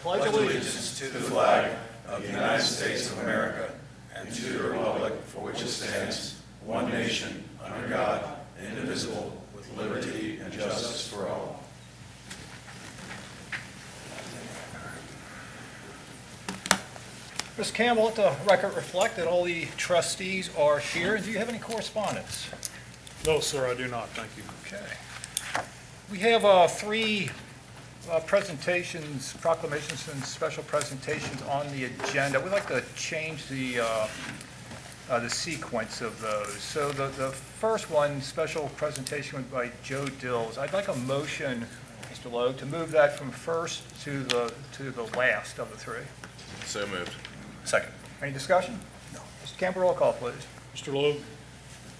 pledge allegiance to the flag of the United States of America and to the republic for which it stands, one nation, under God, indivisible, with liberty and justice for all. Ms. Campbell, let the record reflect that all the trustees are here. Do you have any correspondence? No, sir, I do not. Thank you. Okay. We have three presentations, proclamations, and special presentations on the agenda. We'd like to change the sequence of those. So the first one, special presentation by Joe Dills. I'd like a motion, Mr. Lowe, to move that from first to the last of the three. So moved. Second. Any discussion? No. Mr. Campbell, roll call, please. Mr. Loeb?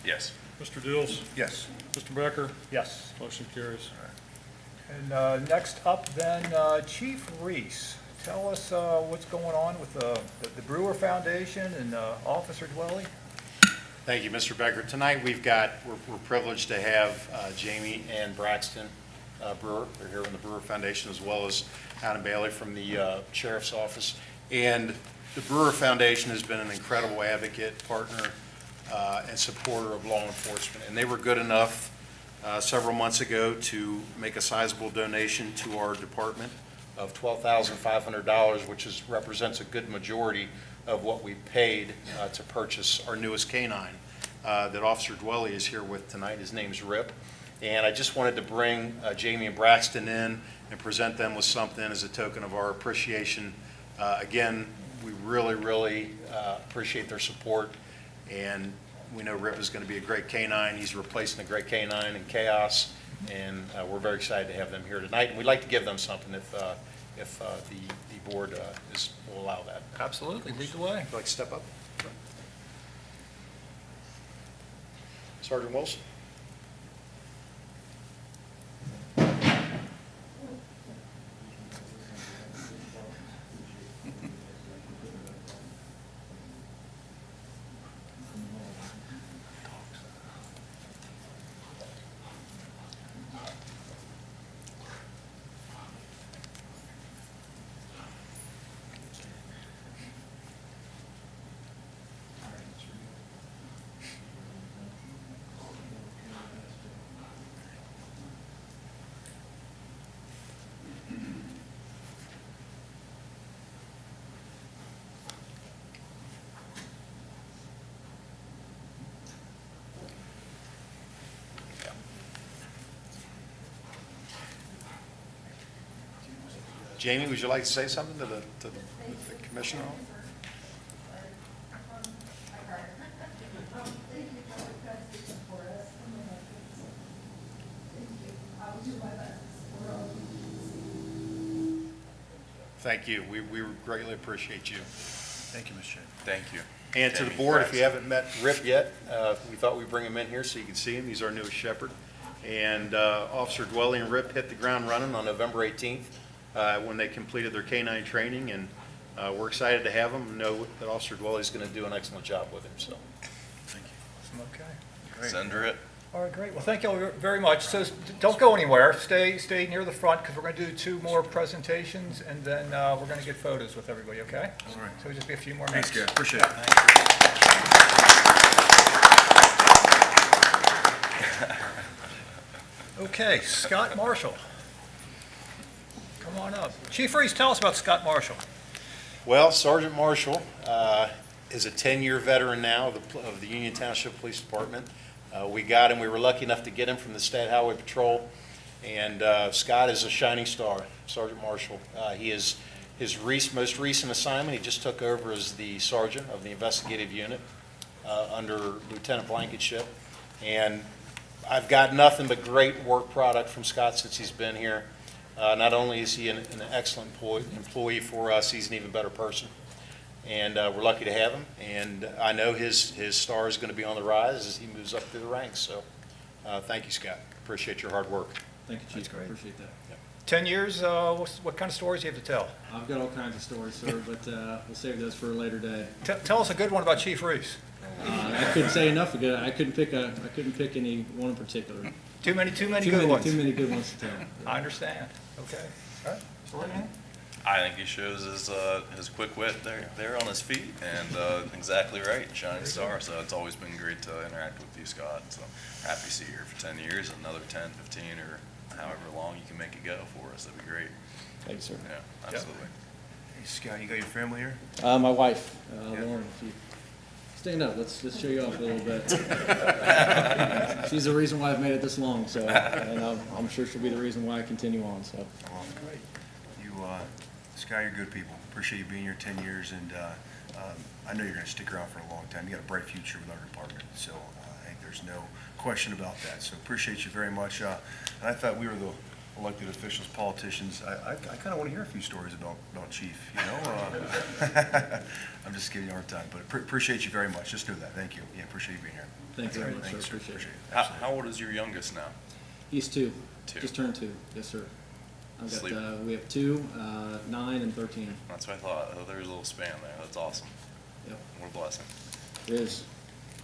Yes. Mr. Dills? Yes. Mr. Becker? Yes. Motion carries. And next up then, Chief Reese. Tell us what's going on with the Brewer Foundation and Officer Dwelly. Thank you, Mr. Becker. Tonight we're privileged to have Jamie and Braxton Brewer. They're here in the Brewer Foundation, as well as Adam Bailey from the Sheriff's Office. And the Brewer Foundation has been an incredible advocate, partner, and supporter of law enforcement. And they were good enough several months ago to make a sizable donation to our department of $12,500, which represents a good majority of what we paid to purchase our newest canine that Officer Dwelly is here with tonight. His name's Rip. And I just wanted to bring Jamie and Braxton in and present them with something as a token of our appreciation. Again, we really appreciate their support, and we know Rip is going to be a great canine. He's replacing a great canine in Chaos, and we're very excited to have them here tonight. And we'd like to give them something if the board will allow that. Absolutely. Lead the way. Would you like to step up? Sergeant Wilson? Jamie, would you like to say something to the commissioner? Thank you. We greatly appreciate you. Thank you, Mr. Chairman. Thank you. And to the board, if you haven't met Rip yet, we thought we'd bring him in here so you can see him. He's our newest shepherd. And Officer Dwelly and Rip hit the ground running on November 18th when they completed their canine training. And we're excited to have them and know that Officer Dwelly is going to do an excellent job with him. So, Thank you. Okay. Great. Send her it. All right, great. Well, thank you all very much. So don't go anywhere. Stay near the front because we're going to do two more presentations, and then we're going to get photos with everybody, okay? All right. So it'll just be a few more minutes. Thanks, guys. Appreciate it. Okay, Scott Marshall. Come on up. Chief Reese, tell us about Scott Marshall. well, Sergeant Marshall is a 10-year veteran now of the Union Township Police Department. We got him. We were lucky enough to get him from the State Highway Patrol. And Scott is a shining star, Sergeant Marshall. He is his most recent assignment. He just took over as the sergeant of the investigative unit under Lieutenant Blankenship. And I've got nothing but great work product from Scott since he's been here. Not only is he an excellent employee for us, he's an even better person. And we're lucky to have him. And I know his star is going to be on the rise as he moves up through the ranks. So thank you, Scott. Appreciate your hard work. Thank you, Chief. That's great. I appreciate that. 10 years, what kind of stories do you have to tell? I've got all kinds of stories, sir, but we'll save those for a later day. Tell us a good one about Chief Reese. I couldn't say enough of good. I couldn't pick any one in particular. Too many good ones. Too many good ones to tell. I understand. Okay. All right. So we're in. I think he shows his quick wit there on his feet, and exactly right, shining star. So it's always been great to interact with you, Scott. So happy to see you here for 10 years, another 10, 15, or however long you can make it go for us. That'd be great. Thank you, sir. Yeah, absolutely. Hey, Scott, you got your family here? My wife, Lauren, if you stand up, let's show you off a little bit. She's the reason why I've made it this long, so, and I'm sure she'll be the reason why I continue on, so. You, Scott, you're good people. Appreciate you being here 10 years, and I know you're going to stick around for a long time. You got a bright future with our department, so I think there's no question about that. So appreciate you very much. And I thought we were the elected officials, politicians. I kind of want to hear a few stories about Chief, you know? I'm just giving you a hard time, but appreciate you very much. Just do that. Thank you. Yeah, appreciate you being here. Thank you very much, sir. Thanks, Appreciate it. How old is your youngest now? He's 2. 2. Just turned 2. Yes, sir. I've Sleep. got, we have 2, 9, and 13. That's what I thought. Oh, there's a little span there. That's awesome. Yep, What a blessing. it is.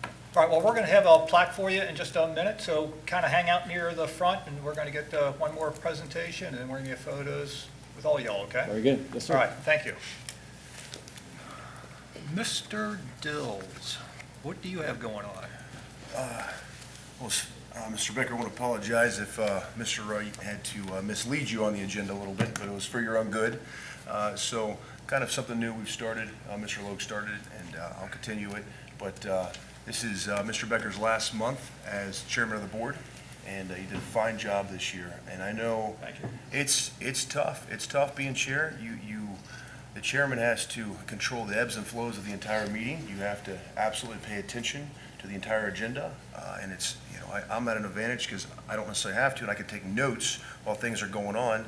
All right, well, we're going to have a plaque for you in just a minute, so kind of hang out near the front, and we're going to get one more presentation, and then we're going to get photos with all y'all, okay? Very good. Yes, sir. All right, thank you. Mr. Dills, what do you have going on? Well, Mr. Becker, I want to apologize if Mr. Wright had to mislead you on the agenda a little bit, but it was for your own good. So kind of something new we've started. Mr. Logue started it, and I'll continue it. But this is Mr. Becker's last month as chairman of the board, and he did a fine job this year. And I know Thank you. it's tough. It's tough being chair. The chairman has to control the ebbs and flows of the entire meeting. You have to absolutely pay attention to the entire agenda, and it's, you know, I'm at an advantage because I don't necessarily have to, and I can take notes while things are going on,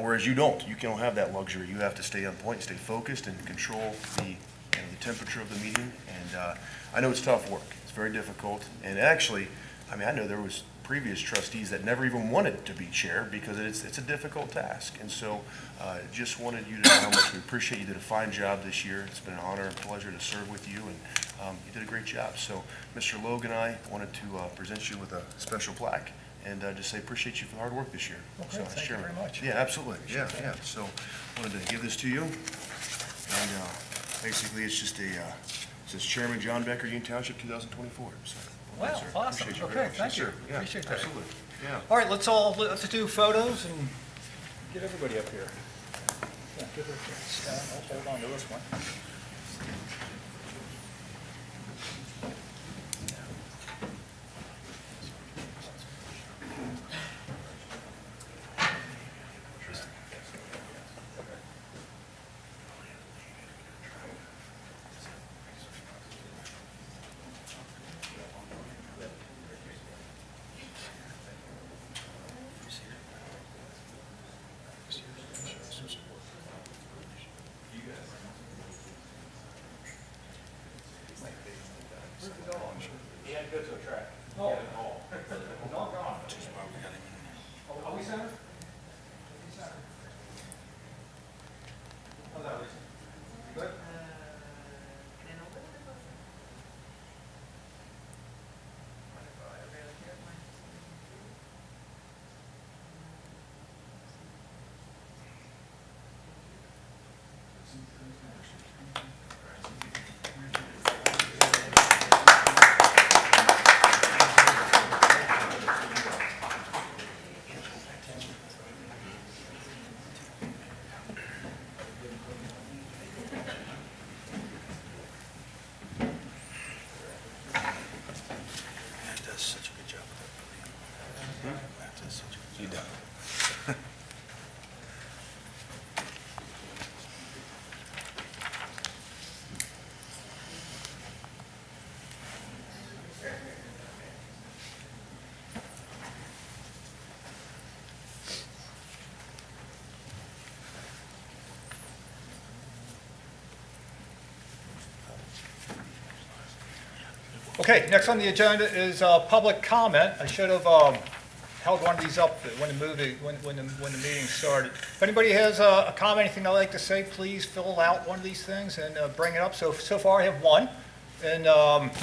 whereas you don't. You don't have that luxury. You have to stay on point, stay focused, and control the temperature of the meeting. And I know it's tough work. It's very difficult, and actually, I mean, I know there was previous trustees that never even wanted to be chair because it's a difficult task. And so just wanted you to know how much we appreciate you. Did a fine job this year. It's been an honor and pleasure to serve with you, and you did a great job. So Mr. Logue and I wanted to present you with a special plaque and just say appreciate you for the hard work this year. Well, So, great. as Thank you chairman. very much. Yeah, absolutely. Yeah, yeah. So wanted to give this to you. And basically it's just it says Chairman John Becker, Union Township, 2024. So, Wow, thanks, sir. awesome. Appreciate you Okay, very much. thank Yes, you. sir. Yeah, Appreciate that. Absolutely. Yeah. All right, let's do photos and get everybody up here. Yeah, give her a chance. I'll hold on to this one. He had to go to a track. Oh. Dog gone. Are we center? How's that, Lisa? Good? Matt does such a good job with that. Matt does such a good job. He does. Okay, next on the agenda is public comment. I should have held one of these up when the meeting started. If anybody has a comment, anything they'd like to say, please fill out one of these things and bring it up. So far I have one. And, you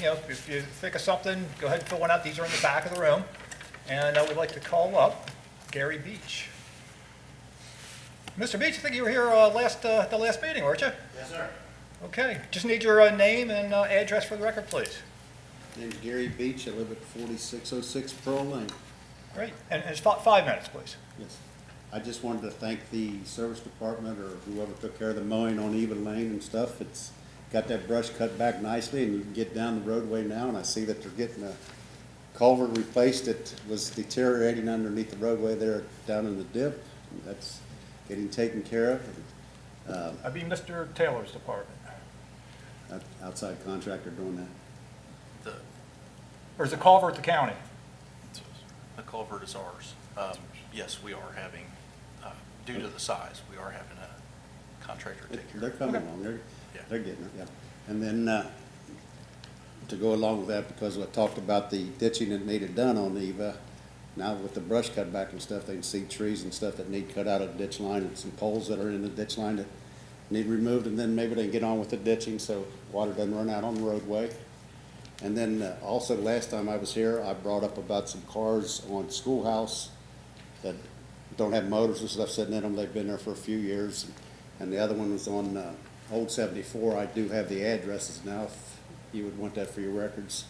know, if you think of something, go ahead and fill one out. These are in the back of the room. And I would like to call up Gary Beach. Mr. Beach, I think you were here the last meeting, weren't you? Yes, sir. Okay, just need your name and address for the record, please. Name's Gary Beach. I live at 4606 Pearl Lane. Great, and it's 5 minutes, please. Yes. I just wanted to thank the service department or whoever took care of the mowing on Eva Lane and stuff. It's got that brush cut back nicely and you can get down the roadway now, and I see that they're getting a culvert replaced that was deteriorating underneath the roadway there down in the dip. That's getting taken care of. I'd be Mr. Taylor's department. Outside contractor doing that. Or is the culvert the county? The culvert is ours. Yes, we are having, due to the size, we are having a contractor take care They're of it. coming Okay. along, Yeah. they're getting it, yeah. And then, to go along with that, because I talked about the ditching that needed done on Eva, now with the brush cut back and stuff, they can see trees and stuff that need cut out of the ditch line, and some poles that are in the ditch line that need removed, and then maybe they can get on with the ditching, so water doesn't run out on the roadway. And then, also, last time I was here, I brought up about some cars on Schoolhouse that don't have motors and stuff sitting in them. They've been there for a few years. And the other one was on Old 74. I do have the addresses now, if you would want that for your records.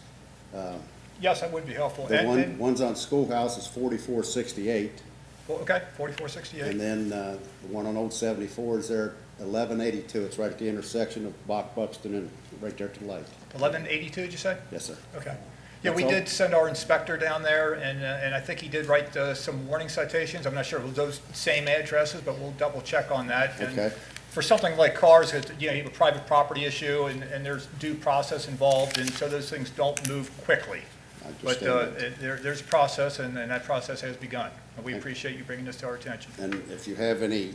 Yes, that would be helpful. The one's on Schoolhouse is 4468, Well, okay, 4468. and then the one on Old 74 is there 1182. It's right at the intersection of Buxton and right there to the light. 1182, did you say? Yes, sir. Okay. Yeah, That's we all? did send our inspector down there, and I think he did write some warning citations. I'm not sure if it was those same addresses, but we'll double check on that. And Okay. for something like cars, you know, you have a private property issue, and there's due process involved, and so those things don't move quickly. I But understand that. there's a process, and that process has begun. And we Okay. appreciate you bringing this to our attention. And if you have any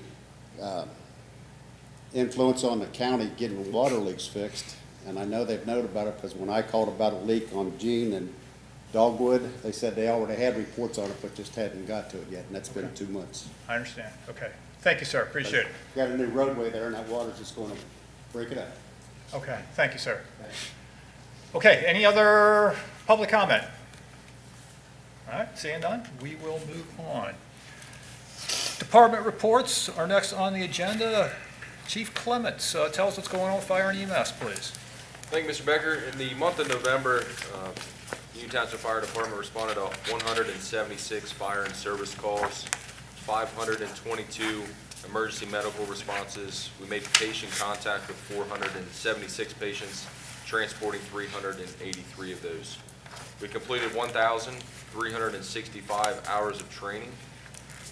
influence on the county getting water leaks fixed, and I know they've known about it, because when I called about a leak on Jean and Dogwood, they said they already had reports on it, but just hadn't got to it yet, and that's been 2 months. I understand. Okay. Thank you, sir. Appreciate it. Got a new roadway there, and that water's just gonna break it up. Okay. Thank you, sir. Okay, any other public comment? All right, seeing none, we will move on. Department reports are next on the agenda. Chief Clements, tell us what's going on with fire and EMS, please. Thank you, Mr. Becker. In the month of November, Union Township Fire Department responded to 176 fire and service calls, 522 emergency medical responses. We made patient contact with 476 patients, transporting 383 of those. We completed 1,365 hours of training,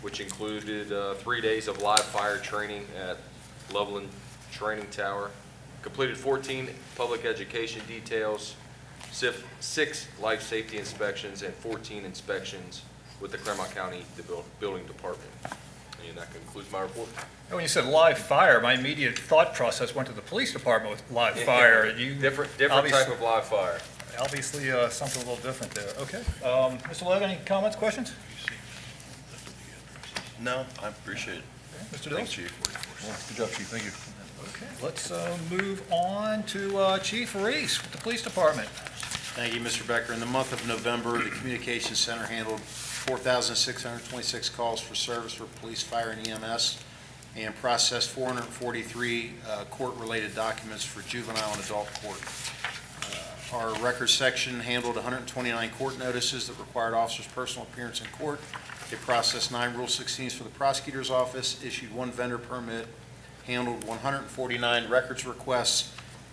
which included 3 days of live fire training at Loveland Training Tower. Completed 14 public education details, 6 life safety inspections, and 14 inspections with the Claremont County Building Department. And that concludes my report. When you said live fire, my immediate thought process went to the police department with live fire. You Different obviously- type of live fire. Obviously, something a little different there. Okay. Mr. Logue, any comments, questions? No, I appreciate it. Mr. Thanks, Dills? Chief. Good job, Chief, thank you. Okay, let's move on to Chief Reese with the police department. Thank you, Mr. Becker. In the month of November, the Communications Center handled 4,626 calls for service for police, fire, and EMS, and processed 443 court-related documents for juvenile and adult court. Our records section handled 129 court notices that required officers' personal appearance in court. They processed 9 Rule 16s for the prosecutor's office, issued 1 vendor permit, handled 149 records requests,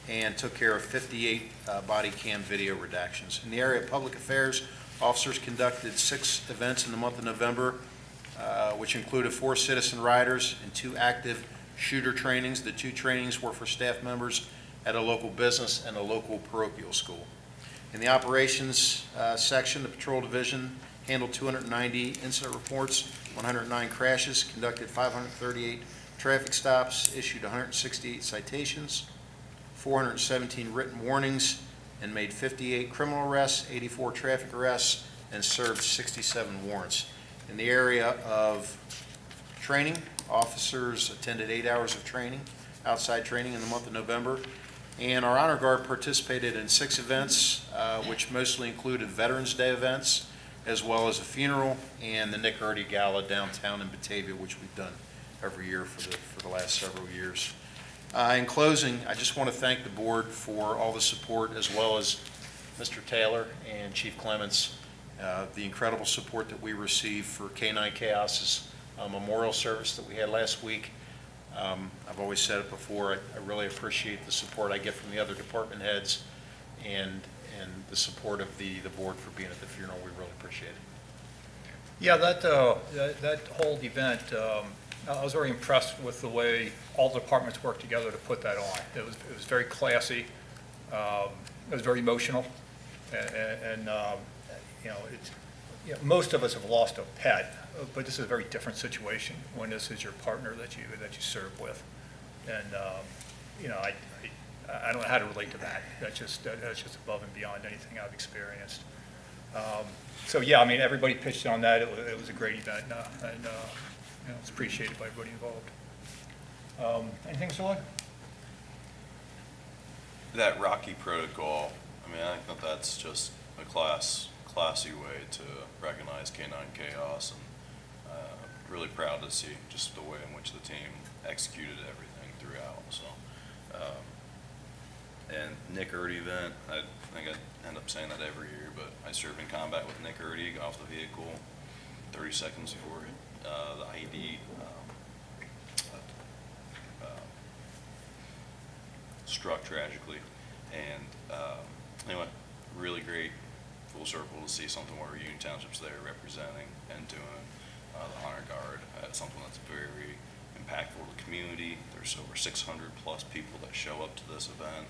and took care of 58 body cam video redactions. In the area of public affairs, officers conducted 6 events in the month of November, which included 4 citizen riders and 2 active shooter trainings. The 2 trainings were for staff members at a local business and a local parochial school. In the operations section, the patrol division handled 290 incident reports, 109 crashes, conducted 538 traffic stops, issued 168 citations, 417 written warnings, and made 58 criminal arrests, 84 traffic arrests, and served 67 warrants. In the area of training, officers attended 8 hours of training, outside training in the month of November, and our Honor Guard participated in 6 events, which mostly included Veterans Day events, as well as a funeral and the Nick Erdy Gala downtown in Batavia, which we've done every year for the last several years. In closing, I just want to thank the board for all the support, as well as Mr. Taylor and Chief Clements, the incredible support that we received for K-9 Chaos's memorial service that we had last week. I've always said it before, I really appreciate the support I get from the other department heads and the support of the board for being at the funeral. We really appreciate it. Yeah, that whole event, I was very impressed with the way all the departments worked together to put that on. It was very classy. It was very emotional, and most of us have lost a pet, but this is a very different situation when this is your partner that you serve with, and I don't know how to relate to that. That's just above and beyond anything I've experienced. So yeah, I mean, everybody pitched on that. It was a great event, and it's appreciated by everybody involved. Anything, Mr. Lloyd? That Rocky protocol, I mean, I think that's just a classy way to recognize K-9 Chaos, and really proud to see just the way in which the team executed everything throughout. So, and Nick Erdy event, I think I end up saying that every year, but I served in combat with Nick Erdy, got off the vehicle 30 seconds before the IED struck tragically. And anyway, really great full circle to see something where Union Township's there representing and doing the honor guard. Something that's very impactful to the community. There's over 600 plus people that show up to this event.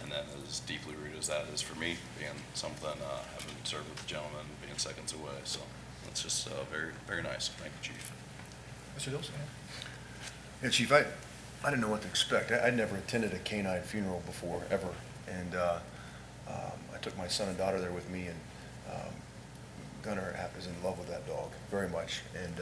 And then as deeply rooted as that is for me, being something, having served with the gentleman, being seconds away. So it's just very, very nice. Thank you, Chief. Mr. Dilson? Yeah, Chief, I didn't know what to expect. I'd never attended a canine funeral before, ever. And I took my son and daughter there with me, and Gunnar is in love with that dog, very much. And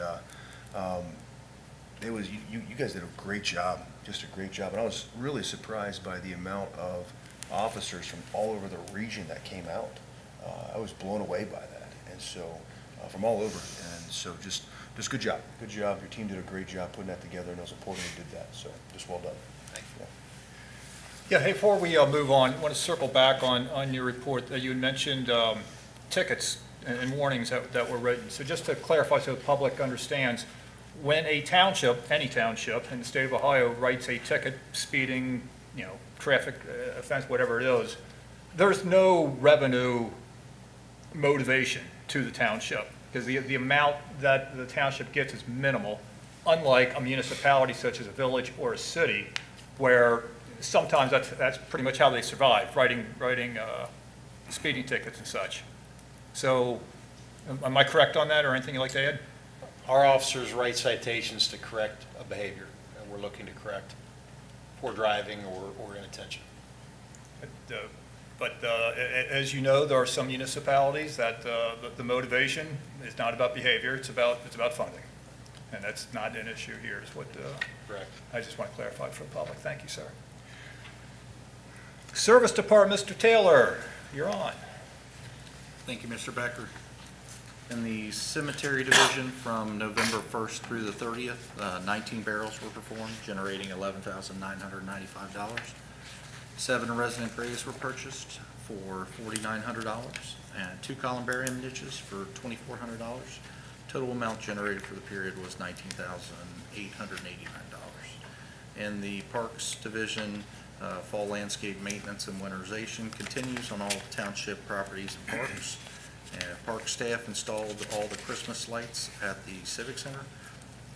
you guys did a great job, just a great job. And I was really surprised by the amount of officers from all over the region that came out. I was blown away by that. And so, from all over. And so just good job. Good job. Your team did a great job putting that together, and it was important you did that. So just well done. Thank you. Yeah, hey, before we move on, I want to circle back on your report. You had mentioned tickets and warnings that were written. So just to clarify so the public understands, when a township, any township in the state of Ohio writes a ticket, speeding, traffic offense, whatever it is, there's no revenue motivation to the township because the amount that the township gets is minimal, unlike a municipality such as a village or a city where sometimes that's pretty much how they survive, writing speeding tickets and such. So am I correct on that, or anything you'd like to add? Our officers write citations to correct a behavior, and we're looking to correct poor driving or inattention. But as you know, there are some municipalities that the motivation is not about behavior, it's about funding. And that's not an issue here, is what Correct. I just want to clarify for the public. Thank you, sir. Service Department, Mr. Taylor, you're on. Thank you, Mr. Becker. In the cemetery division, from November 1st through the 30th, 19 burials were performed, generating $11,995. 7 resident graves were purchased for $4,900, and 2 columbarium niches for $2,400. Total amount generated for the period was $19,889. In the Parks Division, fall landscape maintenance and winterization continues on all township properties and parks. Park staff installed all the Christmas lights at the Civic Center,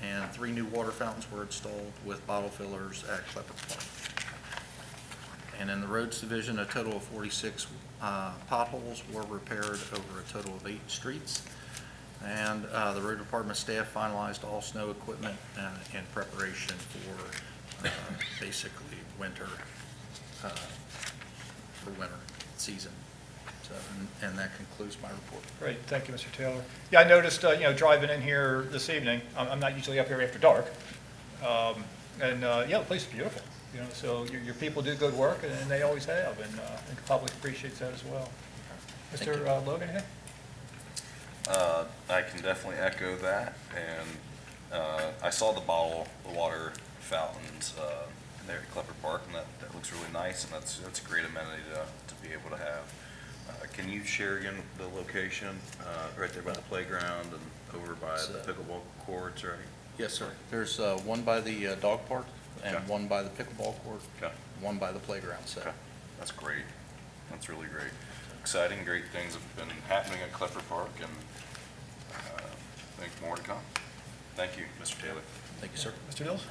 and 3 new water fountains were installed with bottle fillers at Klepper Park. And in the Roads Division, a total of 46 potholes were repaired over a total of 8 streets. And the road department staff finalized all snow equipment in preparation for basically winter season. So, and that concludes my report. Great, thank you, Mr. Taylor. Yeah, I noticed, driving in here this evening, I'm not usually up here after dark, yeah, the place is beautiful. So your people do good work, and they always have, and I think the public appreciates that as well. Mr. Logan, anything? I can definitely echo that, and I saw the bottle, the water fountains there at Klepper Park, and that looks really nice, and that's a great amenity to be able to have. Can you share again the location, right there by the playground and over by the pickleball courts, right? Yes, sir. There's one by the dog park and Okay. one by the pickleball court, Okay. one by the playground set. Okay, that's great. That's really great. Exciting, great things have been happening at Klepper Park, and I think more to come. Thank you, Mr. Taylor. Thank you, sir. Mr. Dills?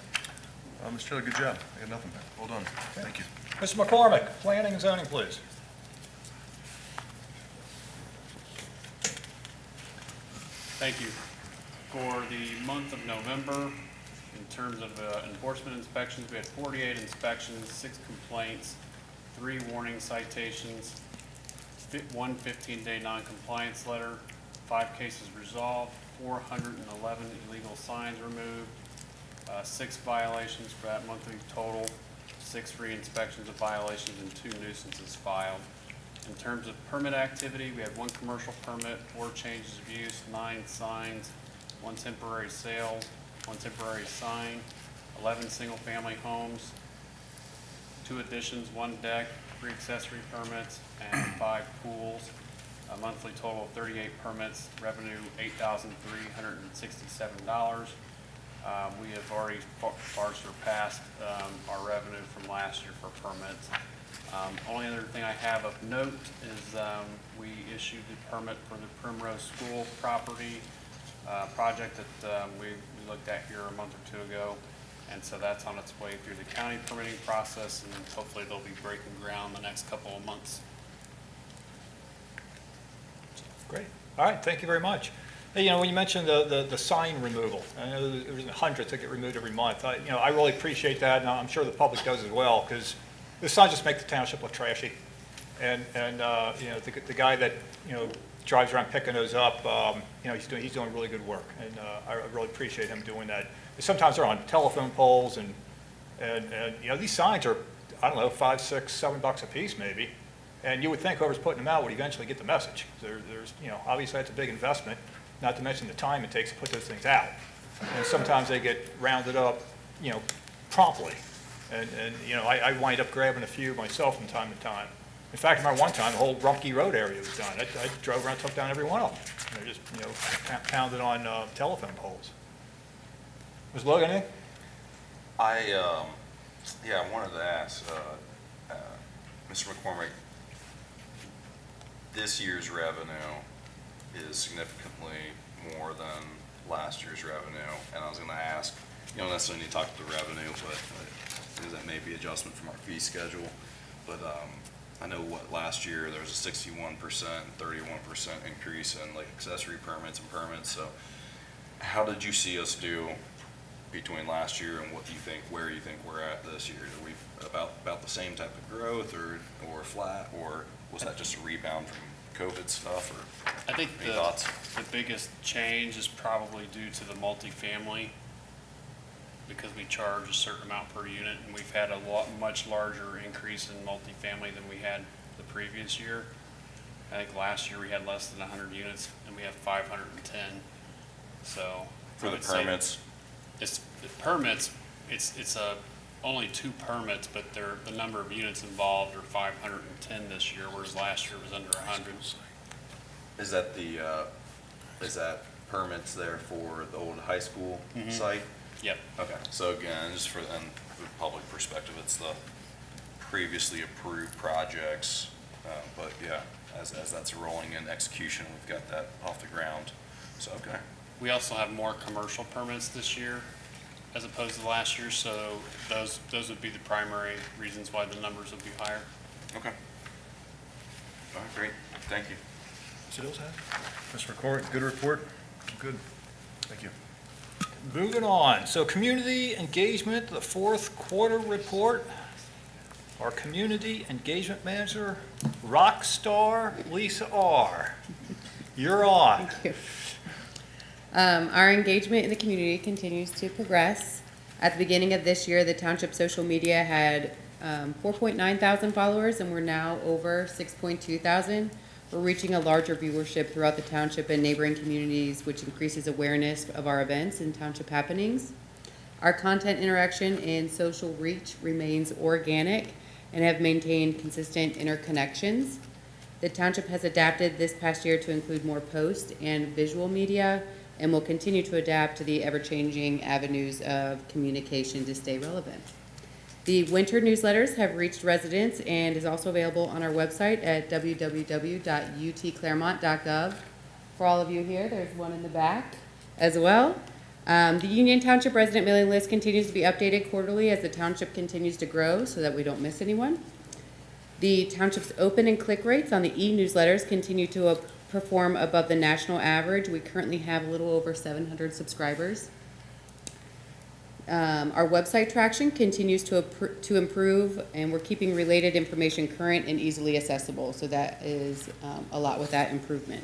Mr. Taylor, good job. I got nothing. Well done. Thank you. Mr. McCormick, planning and zoning, please. Thank you. For the month of November, in terms of enforcement inspections, we had 48 inspections, 6 complaints, 3 warning citations, 1 15-day non-compliance letter, 5 cases resolved, 411 illegal signs removed, 6 violations for that monthly total, 6 re-inspections of violations, and 2 nuisances filed. In terms of permit activity, we had 1 commercial permit, 4 changes of use, 9 signs, 1 temporary sale, 1 temporary sign, 11 single-family homes, 2 additions, 1 deck, 3 accessory permits, and 5 pools. A monthly total of 38 permits, revenue $8,367. We have already far surpassed our revenue from last year for permits. Only other thing I have of note is we issued the permit for the Primrose School property project that we looked at here a month or 2 ago. And so that's on its way through the county permitting process, and hopefully they'll be breaking ground the next couple of months. Great. All right, thank you very much. Hey, when you mentioned the sign removal, I know there's hundreds that get removed every month. I really appreciate that, and I'm sure the public does as well, because the signs just make the township look trashy. And the guy that, drives around picking those up, he's doing really good work, and I really appreciate him doing that. Sometimes they're on telephone poles, and these signs are, I don't know, $5, $6, $7 a piece maybe. And you would think whoever's putting them out would eventually get the message. There's obviously that's a big investment, not to mention the time it takes to put those things out. And sometimes they get rounded up, promptly. And I wind up grabbing a few myself from time to time. In fact, I remember one time the whole Rumpke Road area was done. I drove around, took down every one of them. They're just, pounded on telephone poles. Was Logan in? I wanted to ask, Mr. McCormick, this year's revenue is significantly more than last year's revenue, and I was going to ask, you don't necessarily need to talk about the revenue, but because that may be adjustment from our fee schedule, but I know last year there was a 61%, 31% increase in like accessory permits and permits, so how did you see us do between last year and where you think we're at this year? Are we about the same type of growth or flat, or was that just a rebound from COVID stuff, or I think any thoughts? the biggest change is probably due to the multifamily, because we charge a certain amount per unit, and we've had a much larger increase in multifamily than we had the previous year. I think last year we had less than 100 units, and we have 510. So For I the would say permits? It's the permits. It's only 2 permits, but the number of units involved are 510 this year, whereas last year was under 100. Is that permits there for the old high school site? Yep. Okay, so again, just for the public perspective, it's the previously approved projects, but yeah, as that's rolling in execution, we've got that off the ground, so okay. We also have more commercial permits this year as opposed to last year, so those would be the primary reasons why the numbers would be higher. Okay. All right, great, thank you. Mr. Dills, Mr. McCormick, good report. Good. Thank you. Moving on, so community engagement, the 4th quarter report. Our community engagement manager, rock star Lisa R. You're on. Thank you. Our engagement in the community continues to progress. At the beginning of this year, the Township social media had 4.9 thousand followers, and we're now over 6.2 thousand. We're reaching a larger viewership throughout the township and neighboring communities, which increases awareness of our events and township happenings. Our content interaction and social reach remains organic and have maintained consistent interconnections. The township has adapted this past year to include more post and visual media and will continue to adapt to the ever-changing avenues of communication to stay relevant. The winter newsletters have reached residents and is also available on our website at www.utclaremont.gov. For all of you here, there's one in the back as well. The Union Township resident mailing list continues to be updated quarterly as the township continues to grow so that we don't miss anyone. The township's open and click rates on the e-newsletters continue to perform above the national average. We currently have a little over 700 subscribers. Our website traction continues to improve, and we're keeping related information current and easily accessible, so that is a lot with that improvement.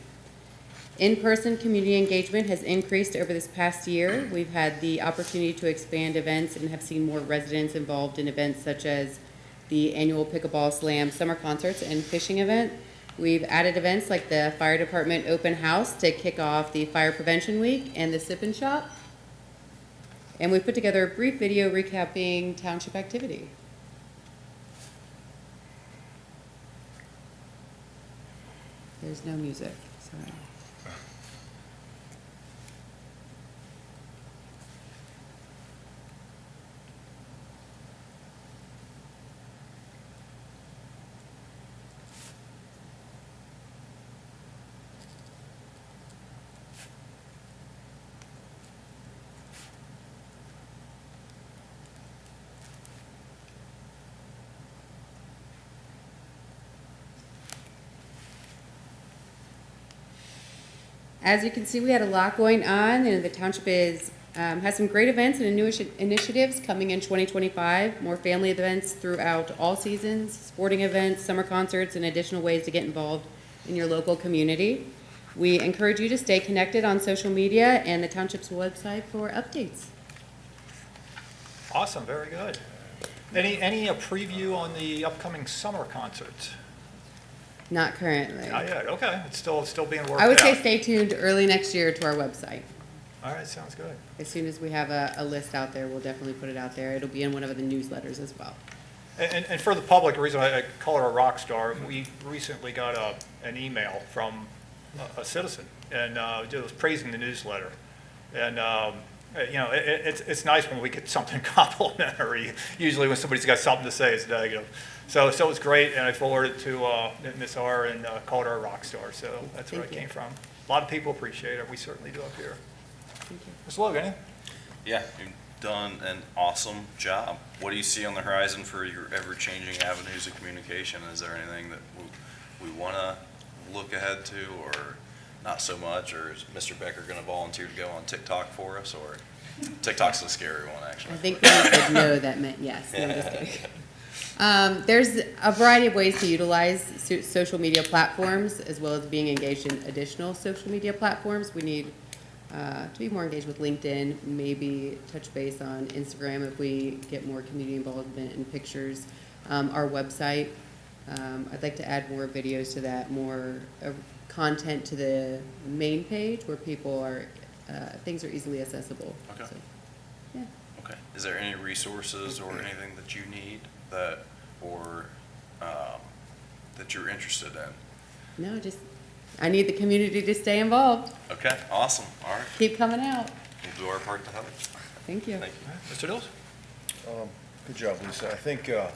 In-person community engagement has increased over this past year. We've had the opportunity to expand events and have seen more residents involved in events such as the annual Pickleball Slam summer concerts and fishing event. We've added events like the Fire Department Open House to kick off the Fire Prevention Week and the Sip and Shop. And we've put together a brief video recapping township activity. There's no music, sorry. As you can see, we had a lot going on, and the township has some great events and initiatives coming in 2025, more family events throughout all seasons, sporting events, summer concerts, and additional ways to get involved in your local community. We encourage you to stay connected on social media and the township's website for updates. Awesome, very good. Any preview on the upcoming summer concerts? Not currently. Not yet, okay, it's still being worked out. I would say stay tuned early next year to our website. All right, sounds good. As soon as we have a list out there, we'll definitely put it out there. It'll be in one of the newsletters as well. And for the public, the reason I call her a rock star, we recently got an email from a citizen, and it was praising the newsletter. And, it's nice when we get something complimentary. Usually when somebody's got something to say, it's negative. So it was great, and I forwarded it to Miss R and called her a rock star. So that's where it came from. A lot of people appreciate it. We certainly do up here. Thank you. Mr. Logan, Yeah, you've done an awesome job. What do you see on the horizon for your ever-changing avenues of communication? Is there anything that we want to look ahead to, or not so much? Or is Mr. Becker going to volunteer to go on TikTok for us? Or TikTok's the scary one, actually. I think when you said no, that meant yes. No, I'm just kidding. There's a variety of ways to utilize social media platforms, as well as being engaged in additional social media platforms. We need to be more engaged with LinkedIn, maybe touch base on Instagram if we get more community involvement in pictures. Our website, I'd like to add more videos to that, more content to the main page where people are, things are easily accessible. Okay. So, yeah. Okay. Is there any resources or anything that you need that you're interested in? No, just, I need the community to stay involved. Okay, awesome. All right. Keep coming out. We'll do our part to help. Thank you. Thank you. Mr. Dills? Good job, Lisa. I think, so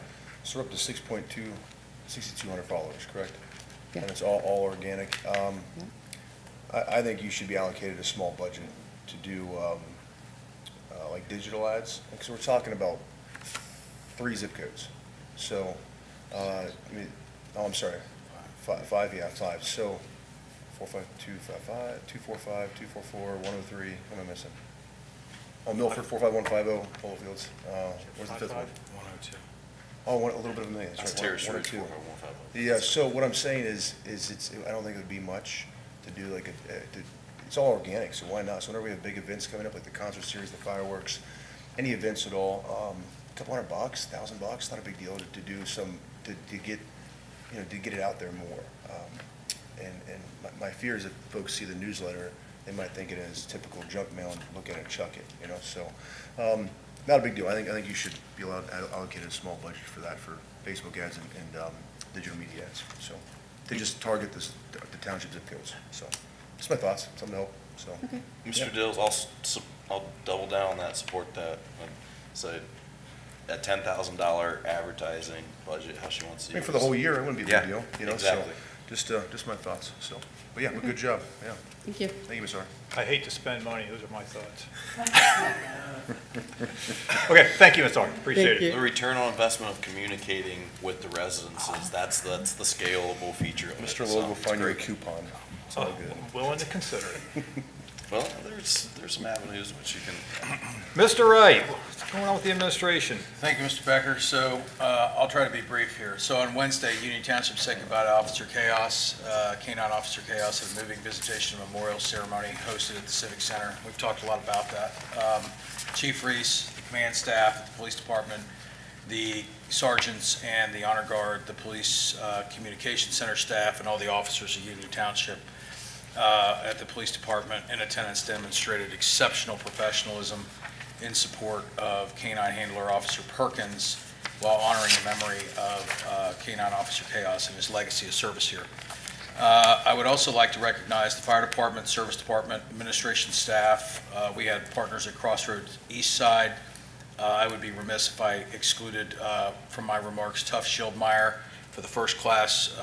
we're up to 6,200 followers, correct? Yeah. And it's all organic. I think you should be allocated a small budget to do, like digital ads. Because we're talking about 3 zip codes. So, I'm sorry, 5, yeah, 5. So, 45255, 245, 244, 103, what am I missing? Oh, Milford, 45150, Polo Fields. Where's the 5th one? 102. Oh, a little bit of a million, that's right. Terrace One or Ridge, two. 45150. Yeah, so what I'm saying is I don't think it would be much to do like it's all organic, so why not? So whenever we have big events coming up, like the concert series, the fireworks, any events at all, a couple $100, $1,000, not a big deal to do some, to get it out there more. And my fear is if folks see the newsletter, they might think it is typical junk mail and look at it and chuck it, you know, so, not a big deal. I think you should be allowed to allocate a small budget for that, for Facebook ads and digital media ads, so. They just target the township zip codes, so, just my thoughts, something to help, so. Okay. Mr. Dills, I'll double down on that, support that, and say that $10,000 advertising budget, how she wants to I mean, use. for the whole year, it wouldn't be a Yeah, big deal, you know, exactly. so, just my thoughts, so. But yeah, but good job, yeah. Thank you. Thank you, Ms. R. I hate to spend money, those are my thoughts. Okay, thank you, Ms. R. Appreciate Thank it. you. The return on investment of communicating with the residences, that's the scalable feature of it. Mr. so Lowe will it's find you a great. coupon. It's all good. I'm willing to consider it. Well, there's some avenues which you can, Mr. Wright, what's going on with the administration? Thank you, Mr. Becker. So I'll try to be brief here. So on Wednesday, Union Township said goodbye to Officer Chaos, Canine Officer Chaos, at a moving visitation and memorial ceremony hosted at the Civic Center. We've talked a lot about that. Chief Reese, the command staff at the police department, the sergeants and the honor guard, the police communication center staff, and all the officers of Union Township at the police department in attendance demonstrated exceptional professionalism in support of Canine Handler Officer Perkins while honoring the memory of Canine Officer Chaos and his legacy of service here. I would also like to recognize the fire department, service department, administration staff. We had partners at Crossroads East Side. I would be remiss if I excluded from my remarks Tough Schildmeyer for the first class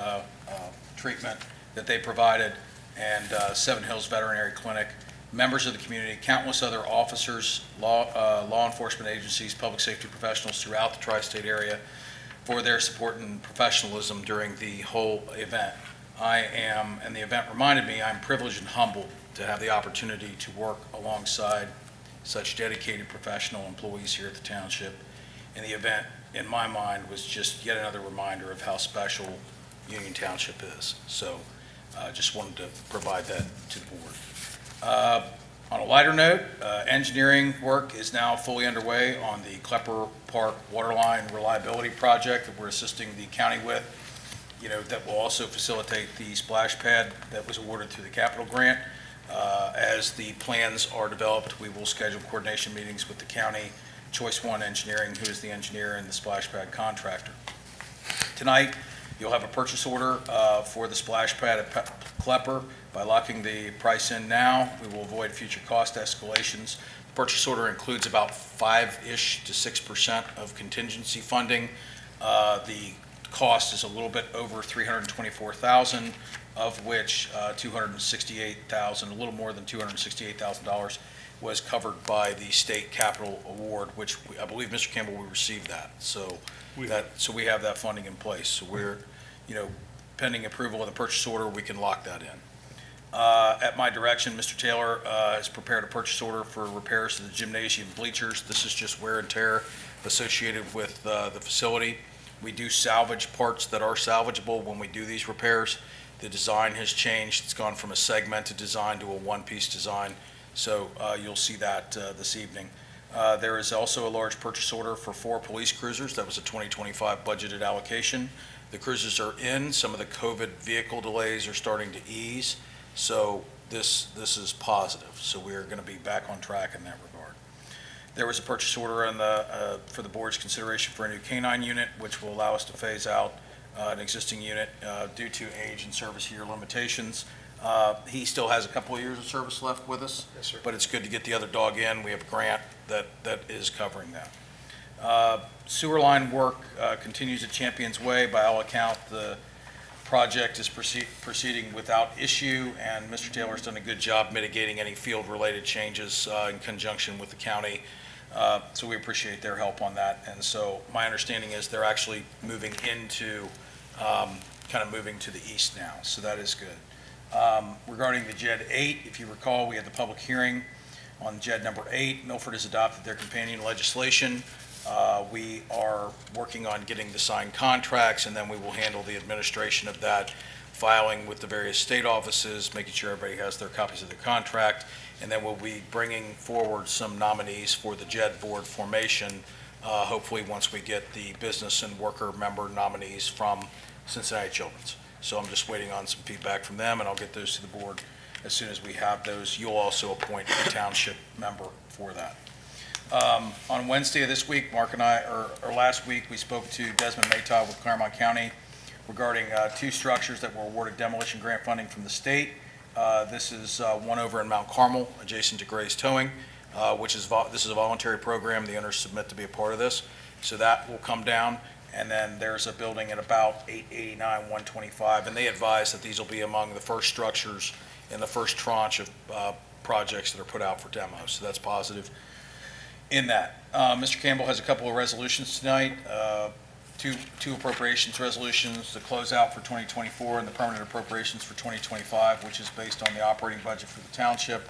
treatment that they provided, and Seven Hills Veterinary Clinic, members of the community, countless other officers, law enforcement agencies, public safety professionals throughout the tri-state area for their support and professionalism during the whole event. And the event reminded me, I'm privileged and humbled to have the opportunity to work alongside such dedicated professional employees here at the township. And the event, in my mind, was just yet another reminder of how special Union Township is. So just wanted to provide that to the board. On a lighter note, engineering work is now fully underway on the Klepper Park Waterline Reliability Project that we're assisting the county with. You know, that will also facilitate the splash pad that was awarded through the capital grant. As the plans are developed, we will schedule coordination meetings with the county, Choice One Engineering, who is the engineer and the splash pad contractor. Tonight, you'll have a purchase order for the splash pad at Klepper. By locking the price in now, we will avoid future cost escalations. The purchase order includes about 5-ish to 6% of contingency funding. The cost is a little bit over $324,000, of which $268,000, a little more than $268,000 was covered by the state capital award, which I believe, Mr. Campbell, we received that. So we have that funding in place. So we're, pending approval of the purchase order, we can lock that in. At my direction, Mr. Taylor has prepared a purchase order for repairs to the gymnasium bleachers. This is just wear and tear associated with the facility. We do salvage parts that are salvageable when we do these repairs. The design has changed. It's gone from a segmented design to a one-piece design. So you'll see that this evening. There is also a large purchase order for 4 police cruisers. That was a 2025 budgeted allocation. The cruisers are in. Some of the COVID vehicle delays are starting to ease. So this is positive. So we are going to be back on track in that regard. There was a purchase order for the board's consideration for a new canine unit, which will allow us to phase out an existing unit due to age and service year limitations. He still has a couple of years of service left with us. Yes, sir. But it's good to get the other dog in. We have a grant that is covering that. Sewer line work continues at Champions Way. By all account, the project is proceeding without issue, and Mr. Taylor's done a good job mitigating any field-related changes in conjunction with the county. So we appreciate their help on that. And so my understanding is they're actually moving into, moving to the east now. So that is good. Regarding the JED 8, if you recall, we had the public hearing on JED number 8. Milford has adopted their companion legislation. We are working on getting the signed contracts, and then we will handle the administration of that, filing with the various state offices, making sure everybody has their copies of their contract, and then we'll be bringing forward some nominees for the JED board formation, hopefully once we get the business and worker member nominees from Cincinnati Children's. So I'm just waiting on some feedback from them, and I'll get those to the board as soon as we have those. You'll also appoint a township member for that. On Wednesday of this week, Mark and I, or last week, we spoke to Desmond Maytaw with Claremont County regarding 2 structures that were awarded demolition grant funding from the state. This is one over in Mount Carmel, adjacent to Gray's Towing, this is a voluntary program. The owners submit to be a part of this. So that will come down. And then there's a building at about 889, 125, and they advise that these will be among the first structures in the first tranche of projects that are put out for demo. So that's positive in that. Mr. Campbell has a couple of resolutions tonight, two appropriations resolutions, the closeout for 2024 and the permanent appropriations for 2025, which is based on the operating budget for the township.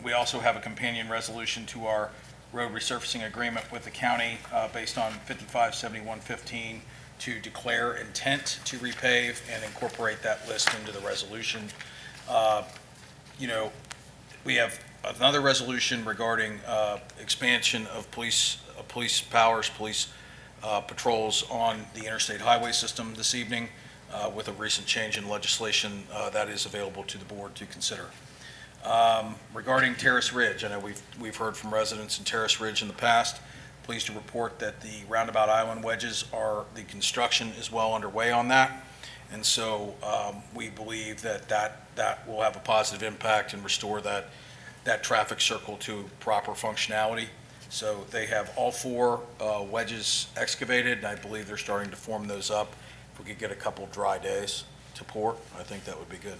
We also have a companion resolution to our road resurfacing agreement with the county based on 557115 to declare intent to repave and incorporate that list into the resolution. We have another resolution regarding expansion of police powers, police patrols on the interstate highway system this evening with a recent change in legislation that is available to the board to consider. Regarding Terrace Ridge, I know we've heard from residents in Terrace Ridge in the past. Pleased to report that the roundabout island wedges the construction is well underway on that. And so we believe that will have a positive impact and restore that traffic circle to proper functionality. So they have all 4 wedges excavated, and I believe they're starting to form those up. If we could get a couple dry days to pour, I think that would be good.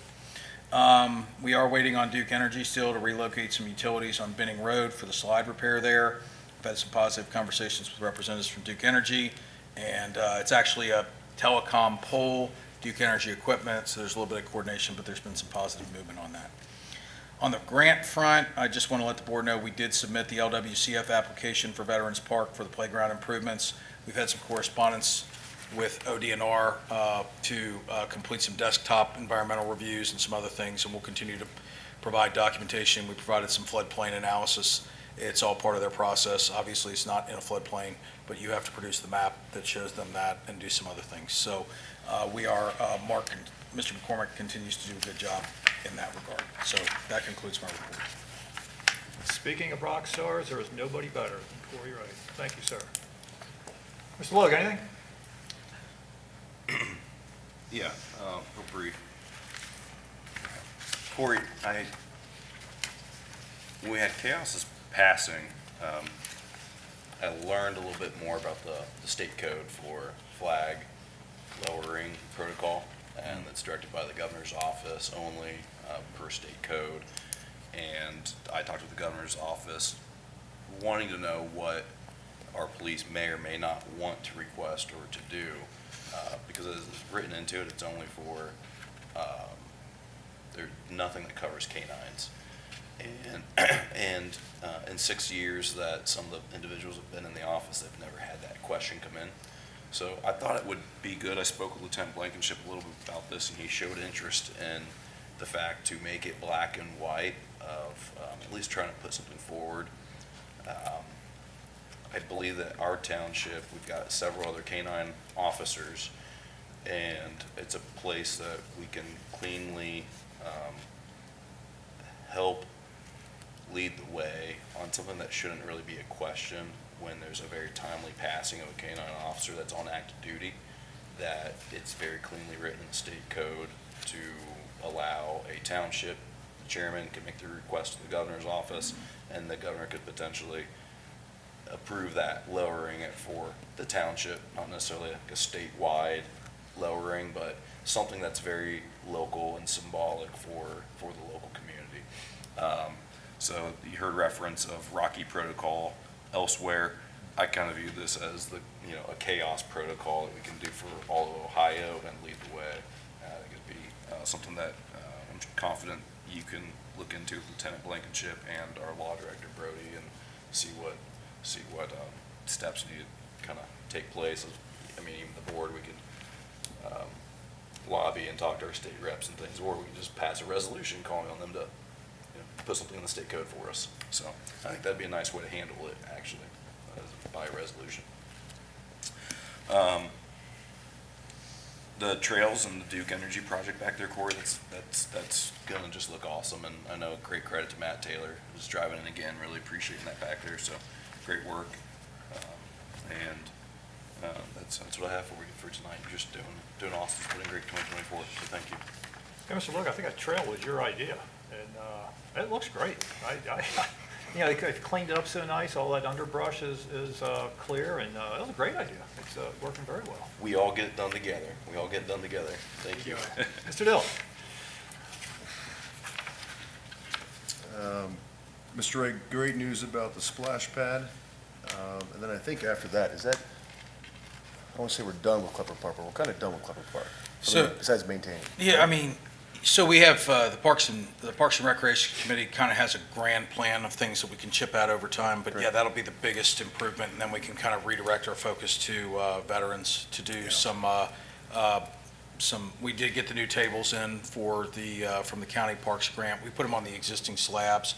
We are waiting on Duke Energy still to relocate some utilities on Binning Road for the slide repair there. I've had some positive conversations with representatives from Duke Energy, and it's actually a telecom pole, Duke Energy equipment, so there's a little bit of coordination, but there's been some positive movement on that. On the grant front, I just want to let the board know we did submit the LWCF application for Veterans Park for the playground improvements. We've had some correspondence with ODNR to complete some desktop environmental reviews and some other things, and we'll continue to provide documentation. We provided some floodplain analysis. It's all part of their process. Obviously, it's not in a floodplain, but you have to produce the map that shows them that and do some other things. So Mark and Mr. McCormick continues to do a good job in that regard. So that concludes my report. Speaking of rock stars, there is nobody better than Corey Wright. Thank you, sir. Mr. Logue, anything? Yeah, real brief. Corey, when we had Chaos's passing, I learned a little bit more about the state code for flag lowering protocol, and that's directed by the governor's office only per state code. And I talked with the governor's office wanting to know what our police may or may not want to request or to do. Because as it's written into it, it's only for, there's nothing that covers canines. And in 6 years that some of the individuals have been in the office, they've never had that question come in. So I thought it would be good. I spoke with Lieutenant Blankenship a little bit about this, and he showed interest in the fact to make it black and white of at least trying to put something forward. I believe that our township, we've got several other canine officers, and it's a place that we can cleanly help lead the way on something that shouldn't really be a question when there's a very timely passing of a canine officer that's on active duty, that it's very cleanly written in the state code to allow a township chairman can make the request to the governor's office, and the governor could potentially approve that, lowering it for the township, not necessarily like a statewide lowering, but something that's very local and symbolic for the local community. So you heard reference of Rocky Protocol elsewhere. I kind of view this as a chaos protocol that we can do for all of Ohio and lead the way. I think it'd be something that I'm confident you can look into with Lieutenant Blankenship and our law director Brody and see what steps need to kind of take place. I mean, even the board, we could lobby and talk to our state reps and things, or we can just pass a resolution calling on them to put something in the state code for us. So I think that'd be a nice way to handle it, actually, by resolution. The trails and the Duke Energy project back there, Corey, that's gonna just look awesome, and I know great credit to Matt Taylor, who's driving in again, really appreciating that back there, so great work. That's what I have for you for tonight. You're just doing awesome. It's been a great 2024, so thank you. Hey, Mr. Luke, I think that trail was your idea, and it looks great. You know, they've cleaned it up so nice, all that underbrush is clear, and it was a great idea. It's working very well. We all get it done together. Thank you. Mr. Dillon? Mr. Ray, great news about the splash pad. And then I think after that, I don't want to say we're done with Klepper Park, but we're kind of done with Klepper Park. Besides maintaining. Yeah, I mean, so we have, the Parks and Recreation Committee kind of has a grand plan of things that we can chip out over time, but yeah, that'll be the biggest improvement, and then we can kind of redirect our focus to veterans to do we did get the new tables in for from the county parks grant. We put them on the existing slabs.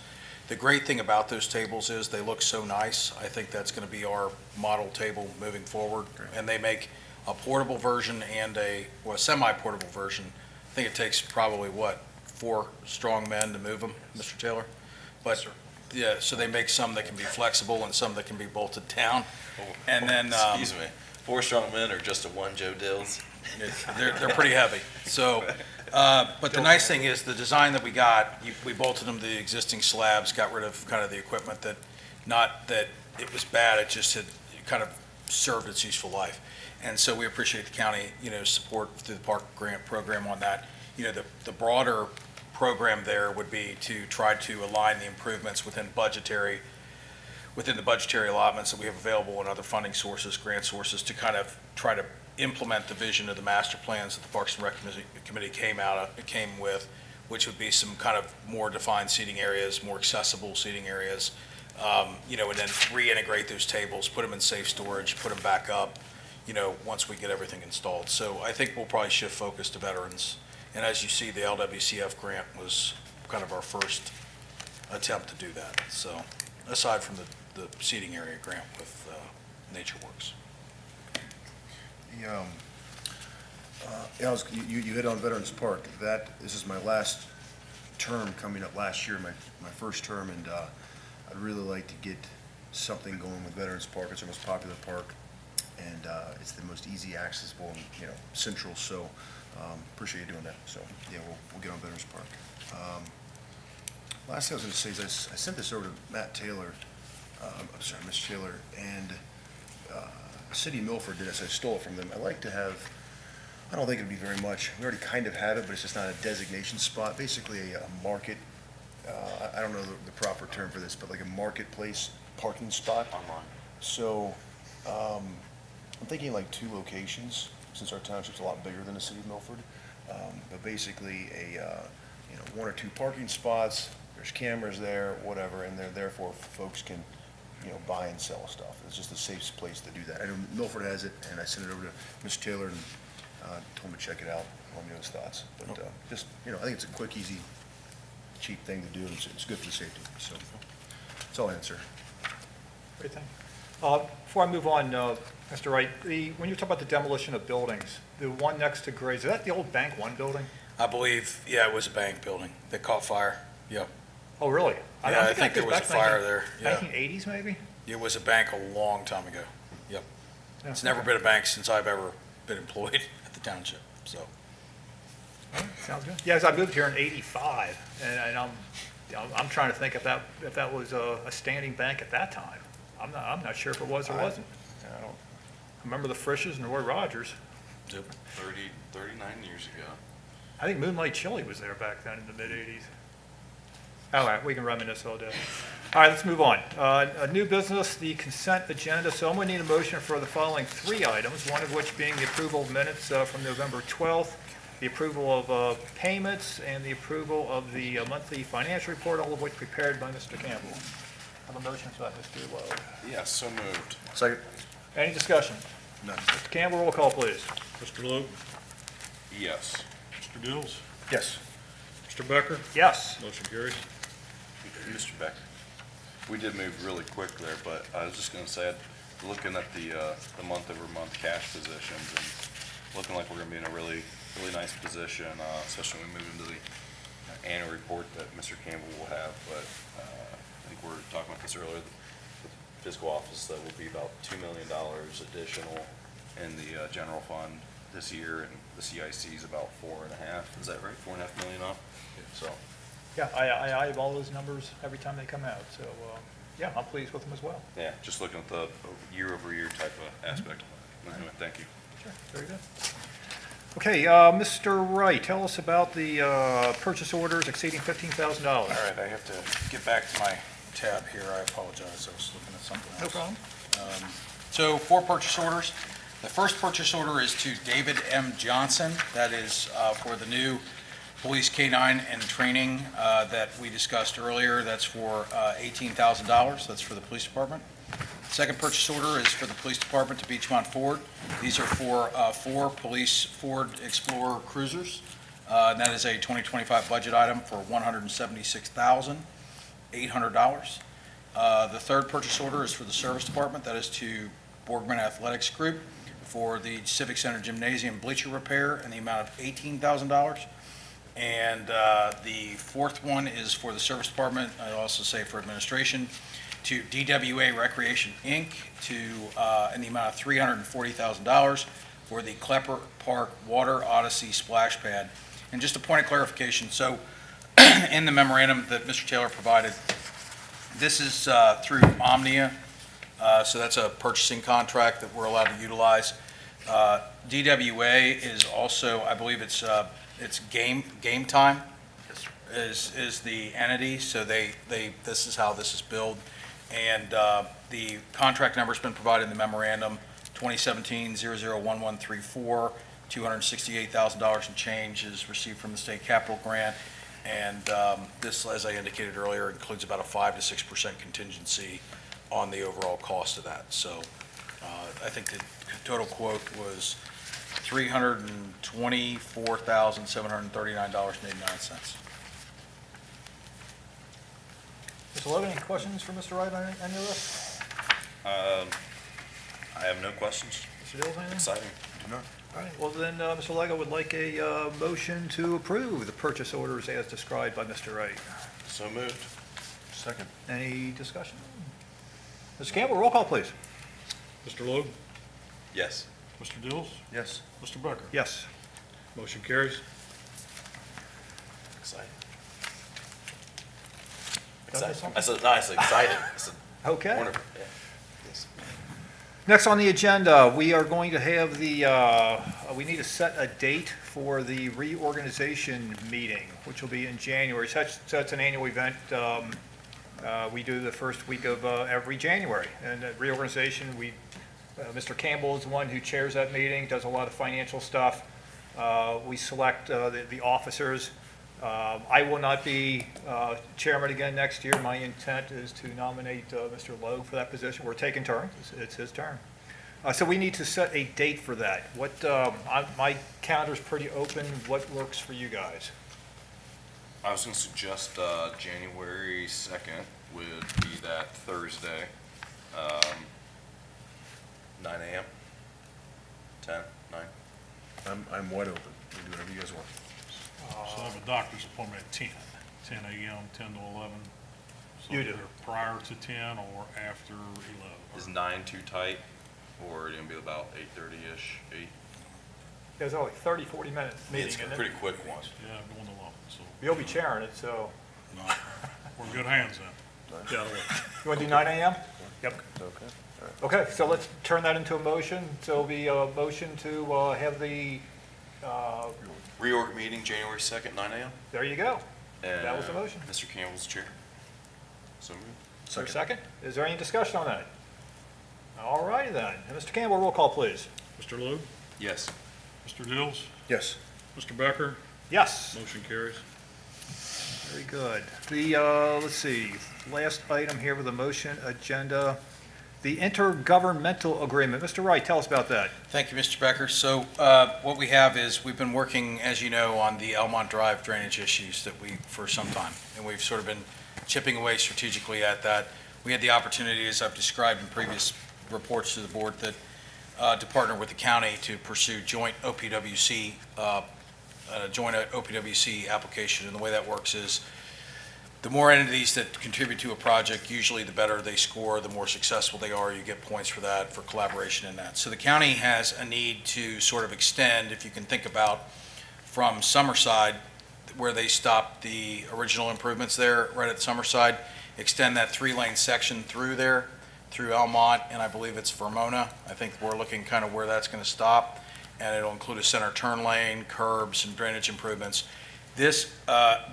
The great thing about those tables is they look so nice. I think that's going to be our model table moving forward. And they make a portable version and a semi-portable version. I think it takes probably, 4 strong men to move them, Mr. Taylor? But, yeah, so they make some that can be flexible and some that can be bolted down. And then, Excuse me, 4 strong men or just a 1 Joe Dills? they're pretty heavy. So, but the nice thing is the design that we got, we bolted them to the existing slabs, got rid of kind of the equipment not that it was bad, it just had kind of served its useful life. And so we appreciate the county, support through the park grant program on that. The broader program there would be to try to align the improvements within the budgetary allotments that we have available and other funding sources, grant sources, to kind of try to implement the vision of the master plans that the Parks and Rec Committee came with, which would be some kind of more defined seating areas, more accessible seating areas, and then reintegrate those tables, put them in safe storage, put them back up, once we get everything installed. So I think we'll probably shift focus to veterans. And as you see, the LWCF grant was kind of our first attempt to do that. So aside from the seating area grant with NatureWorks. You hit on Veterans Park. This is my last term coming up last year, my first term, and I'd really like to get something going with Veterans Park. It's our most popular park, and it's the most easy accessible and, central, so appreciate you doing that. So, yeah, we'll get on Veterans Park. Last thing I was going to say is I sent this over to Matt Taylor, Ms. Taylor, and City of Milford did this. I stole it from them. I'd like to have, I don't think it'd be very much. We already kind of have it, but it's just not a designation spot. Basically a market, I don't know the proper term for this, but like a marketplace parking spot. Online. So I'm thinking like 2 locations, since our township's a lot bigger than the City of Milford. But basically 1 or 2 parking spots, there's cameras there, whatever, and therefore folks can buy and sell stuff. It's just a safe place to do that. I know Milford has it, and I sent it over to Mr. Taylor and told him to check it out, let me know his thoughts. But just, I think it's a quick, easy, cheap thing to do, and it's good for safety. So that's all I answer. Great thing. Before I move on, Mr. Wright, when you talk about the demolition of buildings, the one next to Gray's, is that the old Bank One building? I believe, yeah, it was a bank building that caught fire. Yep. Oh, really? Yeah, I think there was a fire there. Yeah. 1980s, maybe? It was a bank a long time ago. Yep. Yeah. It's never been a bank since I've ever been employed at the township, so. Sounds good. Yeah, 'cause I moved here in '85, and I'm trying to think if that was a standing bank at that time. I'm not sure if it was or wasn't. I don't remember the Frishes and Roy Rogers. Yep. 39 years ago. I think Moonlight Chili was there back then in the mid-'80s. All right, we can reminisce all day. All right, let's move on. A new business, the consent agenda. So I'm going to need a motion for the following 3 items, one of which being the approval of minutes from November 12th, the approval of payments, and the approval of the monthly financial report, all of which prepared by Mr. Campbell. Have a motion for that, Mr. Lowe. Yes, so moved. Second. Any discussion? None. Mr. Campbell, roll call, please. Mr. Logue? Yes. Mr. Dills? Yes. Mr. Becker? Yes. Motion carries. Mr. Becker, we did move really quick there, but I was just going to say, looking at the month-over-month cash positions, looking like we're gonna be in a really, really nice position, especially when we move into the annual report that Mr. Campbell will have. But I think we were talking about this earlier, the fiscal office, that will be about $2 million additional in the general fund this year, and the CIC is about 4.5. Is that right? 4.5 million up? So, Yeah, I have all those numbers every time they come out, so, yeah, I'm pleased with them as well. yeah, just looking at the year-over-year type of aspect. Anyway, thank you. Sure, very good. Okay, Mr. Wright, tell us about the purchase orders exceeding $15,000. All right, I have to get back to my tab here. I apologize. I was looking at something else. No problem. So 4 purchase orders. The first purchase order is to David M. Johnson. That is for the new police K-9 and training that we discussed earlier. That's for $18,000. That's for the police department. Second purchase order is for the police department to Beechmont Ford. These are for 4 police Ford Explorer cruisers. And that is a 2025 budget item for $176,800. The third purchase order is for the service department. That is to Borgman Athletics Group for the Civic Center Gymnasium bleacher repair in the amount of $18,000. And the fourth one is for the service department, I also say for administration, to DWA Recreation, Inc., to, in the amount of $340,000 for the Klepper Park Water Odyssey splash pad. And just a point of clarification, so in the memorandum that Mr. Taylor provided, this is through Omnia, so that's a purchasing contract that we're allowed to utilize. DWA is also, I believe it's Game Time is the entity, so this is how this is billed. And the contract number's been provided in the memorandum, 2017-001134, $268,000 and change is received from the state capital grant. And this, as I indicated earlier, includes about a 5 to 6% contingency on the overall cost of that. So I think the total quote was $324,739.89. Mr. Logan, any questions for Mr. Wright on any of this? I have no questions. Mr. Dills, anything? Exciting. All right, well then, Mr. Lego would like a motion to approve the purchase orders as described by Mr. Wright. So moved. Second. Any discussion? Mr. Campbell, roll call, please. Mr. Logue? Yes. Mr. Dills? Yes. Mr. Becker? Yes. Motion carries. Exciting. Done with Exciting. I said, no, I said exciting. I said, Okay. wonderful. Yeah. Yes. Next on the agenda, we are going to have we need to set a date for the reorganization meeting, which will be in January. So that's an annual event we do the first week of every January. And at reorganization, Mr. Campbell is the one who chairs that meeting, does a lot of financial stuff. We select the officers. I will not be chairman again next year. My intent is to nominate Mr. Logue for that position. We're taking turns. It's his turn. So we need to set a date for that. My calendar's pretty open. What works for you guys? I was going to suggest January 2nd would be that Thursday, 9 a.m., 10, 9. I'm wide open. You can do whatever you guys want. So I have a doctor's appointment at 10 a.m., 10 to 11. So You do. either prior to 10 or after 11. Is 9 too tight, or it going to be about 8:30-ish, 8? There's only 30, 40-minute meeting, It's a isn't it? pretty quick one. Yeah, I'm going to 11, so You'll be chairing it, so. we're in good hands then. Yeah, You want to do 9 a.m.? Yep. Okay. All right. Okay, so let's turn that into a motion. So it'll be a motion to have the, Reorg meeting, January 2nd, 9 a.m. there you go. And, That was the motion. Mr. Campbell's chair. So moved. Is there a second? Is there any discussion on that? All righty then. And Mr. Campbell, roll call, please. Mr. Logue? Yes. Mr. Dills? Yes. Mr. Becker? Yes. Motion carries. Very good. Let's see, last item here with the motion agenda, the intergovernmental agreement. Mr. Wright, tell us about that. Thank you, Mr. Becker. So what we have is, we've been working, as you know, on the Elmont Drive drainage issues for some time, and we've sort of been chipping away strategically at that. We had the opportunity, as I've described in previous reports to the board, that to partner with the county to pursue joint OPWC, application. And the way that works is the more entities that contribute to a project, usually the better they score, the more successful they are. You get points for that, for collaboration in that. So the county has a need to sort of extend, if you can think about from Summerside, where they stopped the original improvements there, right at Summerside, extend that 3-lane section through there, through Almont, and I believe it's Vermona. I think we're looking kind of where that's going to stop, and it'll include a center turn lane, curbs, and drainage improvements. This,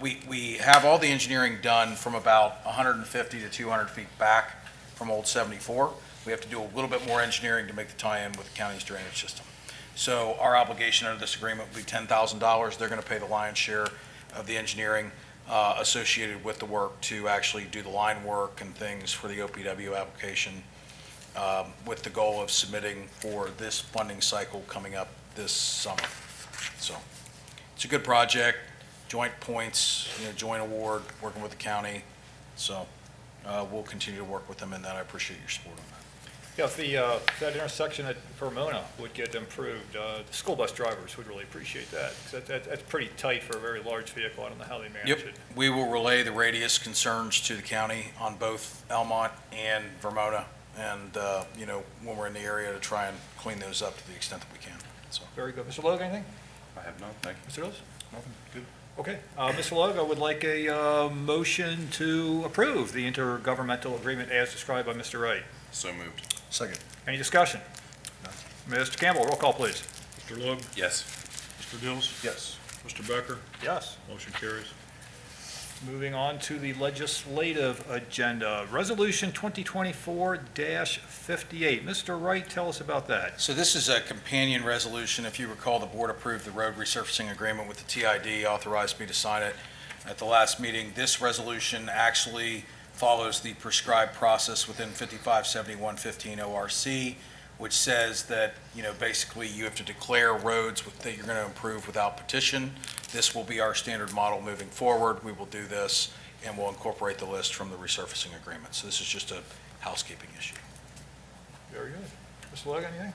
we have all the engineering done from about 150 to 200 feet back from Old 74. We have to do a little bit more engineering to make the tie-in with the county's drainage system. So our obligation under this agreement will be $10,000. They're going to pay the lion's share of the engineering associated with the work to actually do the line work and things for the OPW application, with the goal of submitting for this funding cycle coming up this summer. So it's a good project. Joint points, joint award, working with the county. So we'll continue to work with them in that. I appreciate your support on that. Yeah, if that intersection at Vermona would get improved, the school bus drivers would really appreciate that, because that's pretty tight for a very large vehicle. I don't know how they manage it. We will relay the radius concerns to the county on both Almont and Vermona, and, when we're in the area, to try and clean those up to the extent that we can. So. Very good. Mr. Logue, anything? I have none, thank you. Mr. Dills? Nothing. Good. Okay. Mr. Logue, I would like a motion to approve the intergovernmental agreement as described by Mr. Wright. So moved. Second. Any discussion? Mr. Campbell, roll call, please. Mr. Logue? Yes. Mr. Dills? Yes. Mr. Becker? Yes. Motion carries. Moving on to the legislative agenda, Resolution 2024-58. Mr. Wright, tell us about that. So this is a companion resolution. If you recall, the board approved the road resurfacing agreement with the TID, authorized me to sign it at the last meeting. This resolution actually follows the prescribed process within 557115 ORC, which says that, basically you have to declare roads that you're going to improve without petition. This will be our standard model moving forward. We will do this, and we'll incorporate the list from the resurfacing agreement. So this is just a housekeeping issue. Very good. Mr. Logue, anything?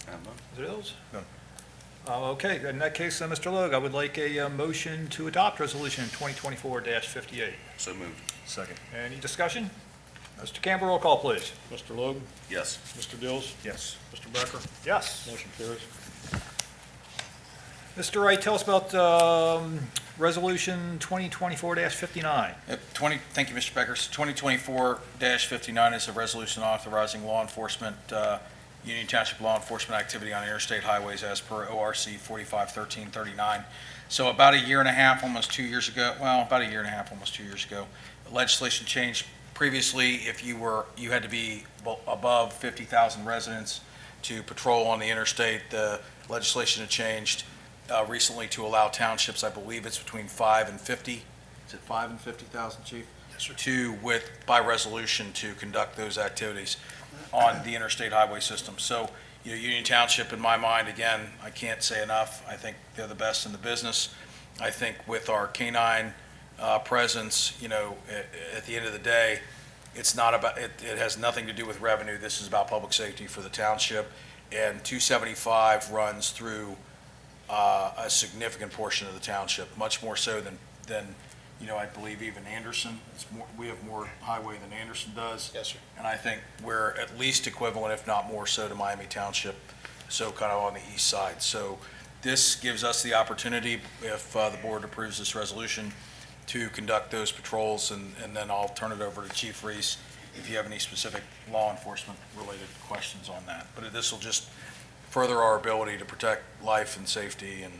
I have none. Mr. Dills? None. Okay, in that case, Mr. Logue, I would like a motion to adopt Resolution 2024-58. So moved. Second. Any discussion? Mr. Campbell, roll call, please. Mr. Logue? Yes. Mr. Dills? Yes. Mr. Becker? Yes. Motion carries. Mr. Wright, tell us about Resolution 2024-59. Thank you, Mr. Becker. So 2024-59 is a resolution authorizing law enforcement, Union Township law enforcement activity on interstate highways as per ORC 451339. So about a year and a half, almost 2 years ago, legislation changed. Previously, if you had to be above 50,000 residents to patrol on the interstate. The legislation had changed recently to allow townships, I believe it's between 5 and 50. Is it 5 and 50,000, Chief? Yes, sir. By resolution to conduct those activities on the interstate highway system. So, Union Township, in my mind, again, I can't say enough. I think they're the best in the business. I think with our canine presence, at the end of the day, it's not about, it has nothing to do with revenue. This is about public safety for the township. And 275 runs through a significant portion of the township, much more so than I believe even Anderson. We have more highway than Anderson does. Yes, sir. And I think we're at least equivalent, if not more so, to Miami Township, so kind of on the east side. So this gives us the opportunity, if the board approves this resolution, to conduct those patrols, and then I'll turn it over to Chief Reese if you have any specific law enforcement related questions on that. But this will just further our ability to protect life and safety and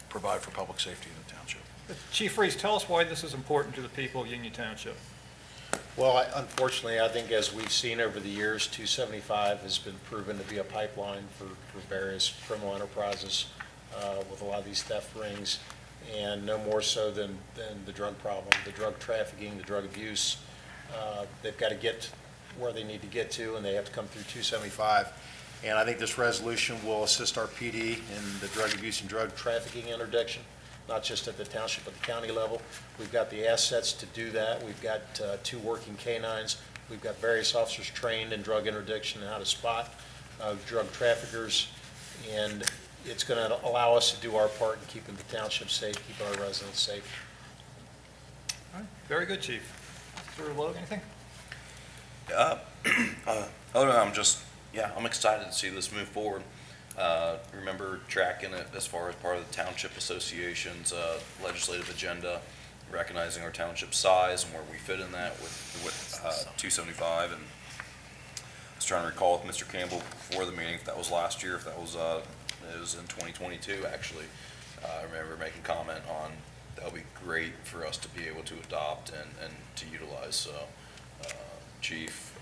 provide for public safety in the township. Chief Reese, tell us why this is important to the people of Union Township. Well, unfortunately, I think as we've seen over the years, 275 has been proven to be a pipeline for various criminal enterprises with a lot of these theft rings, and no more so than the drug problem, the drug trafficking, the drug abuse. They've got to get where they need to get to, and they have to come through 275. And I think this resolution will assist our PD in the drug abuse and drug trafficking interdiction, not just at the township, but the county level. We've got the assets to do that. We've got 2 working canines. We've got various officers trained in drug interdiction and how to spot drug traffickers, and it's going to allow us to do our part in keeping the township safe, keeping our residents safe. All right, very good, Chief. Mr. Logue, anything? Other than I'm excited to see this move forward. Remember tracking it as far as part of the Township Association's legislative agenda, recognizing our township size and where we fit in that with 275. And I was trying to recall with Mr. Campbell before the meeting, if that was last year, if that was, it was in 2022, actually. I remember making comment on that would be great for us to be able to adopt and to utilize. So, Chief,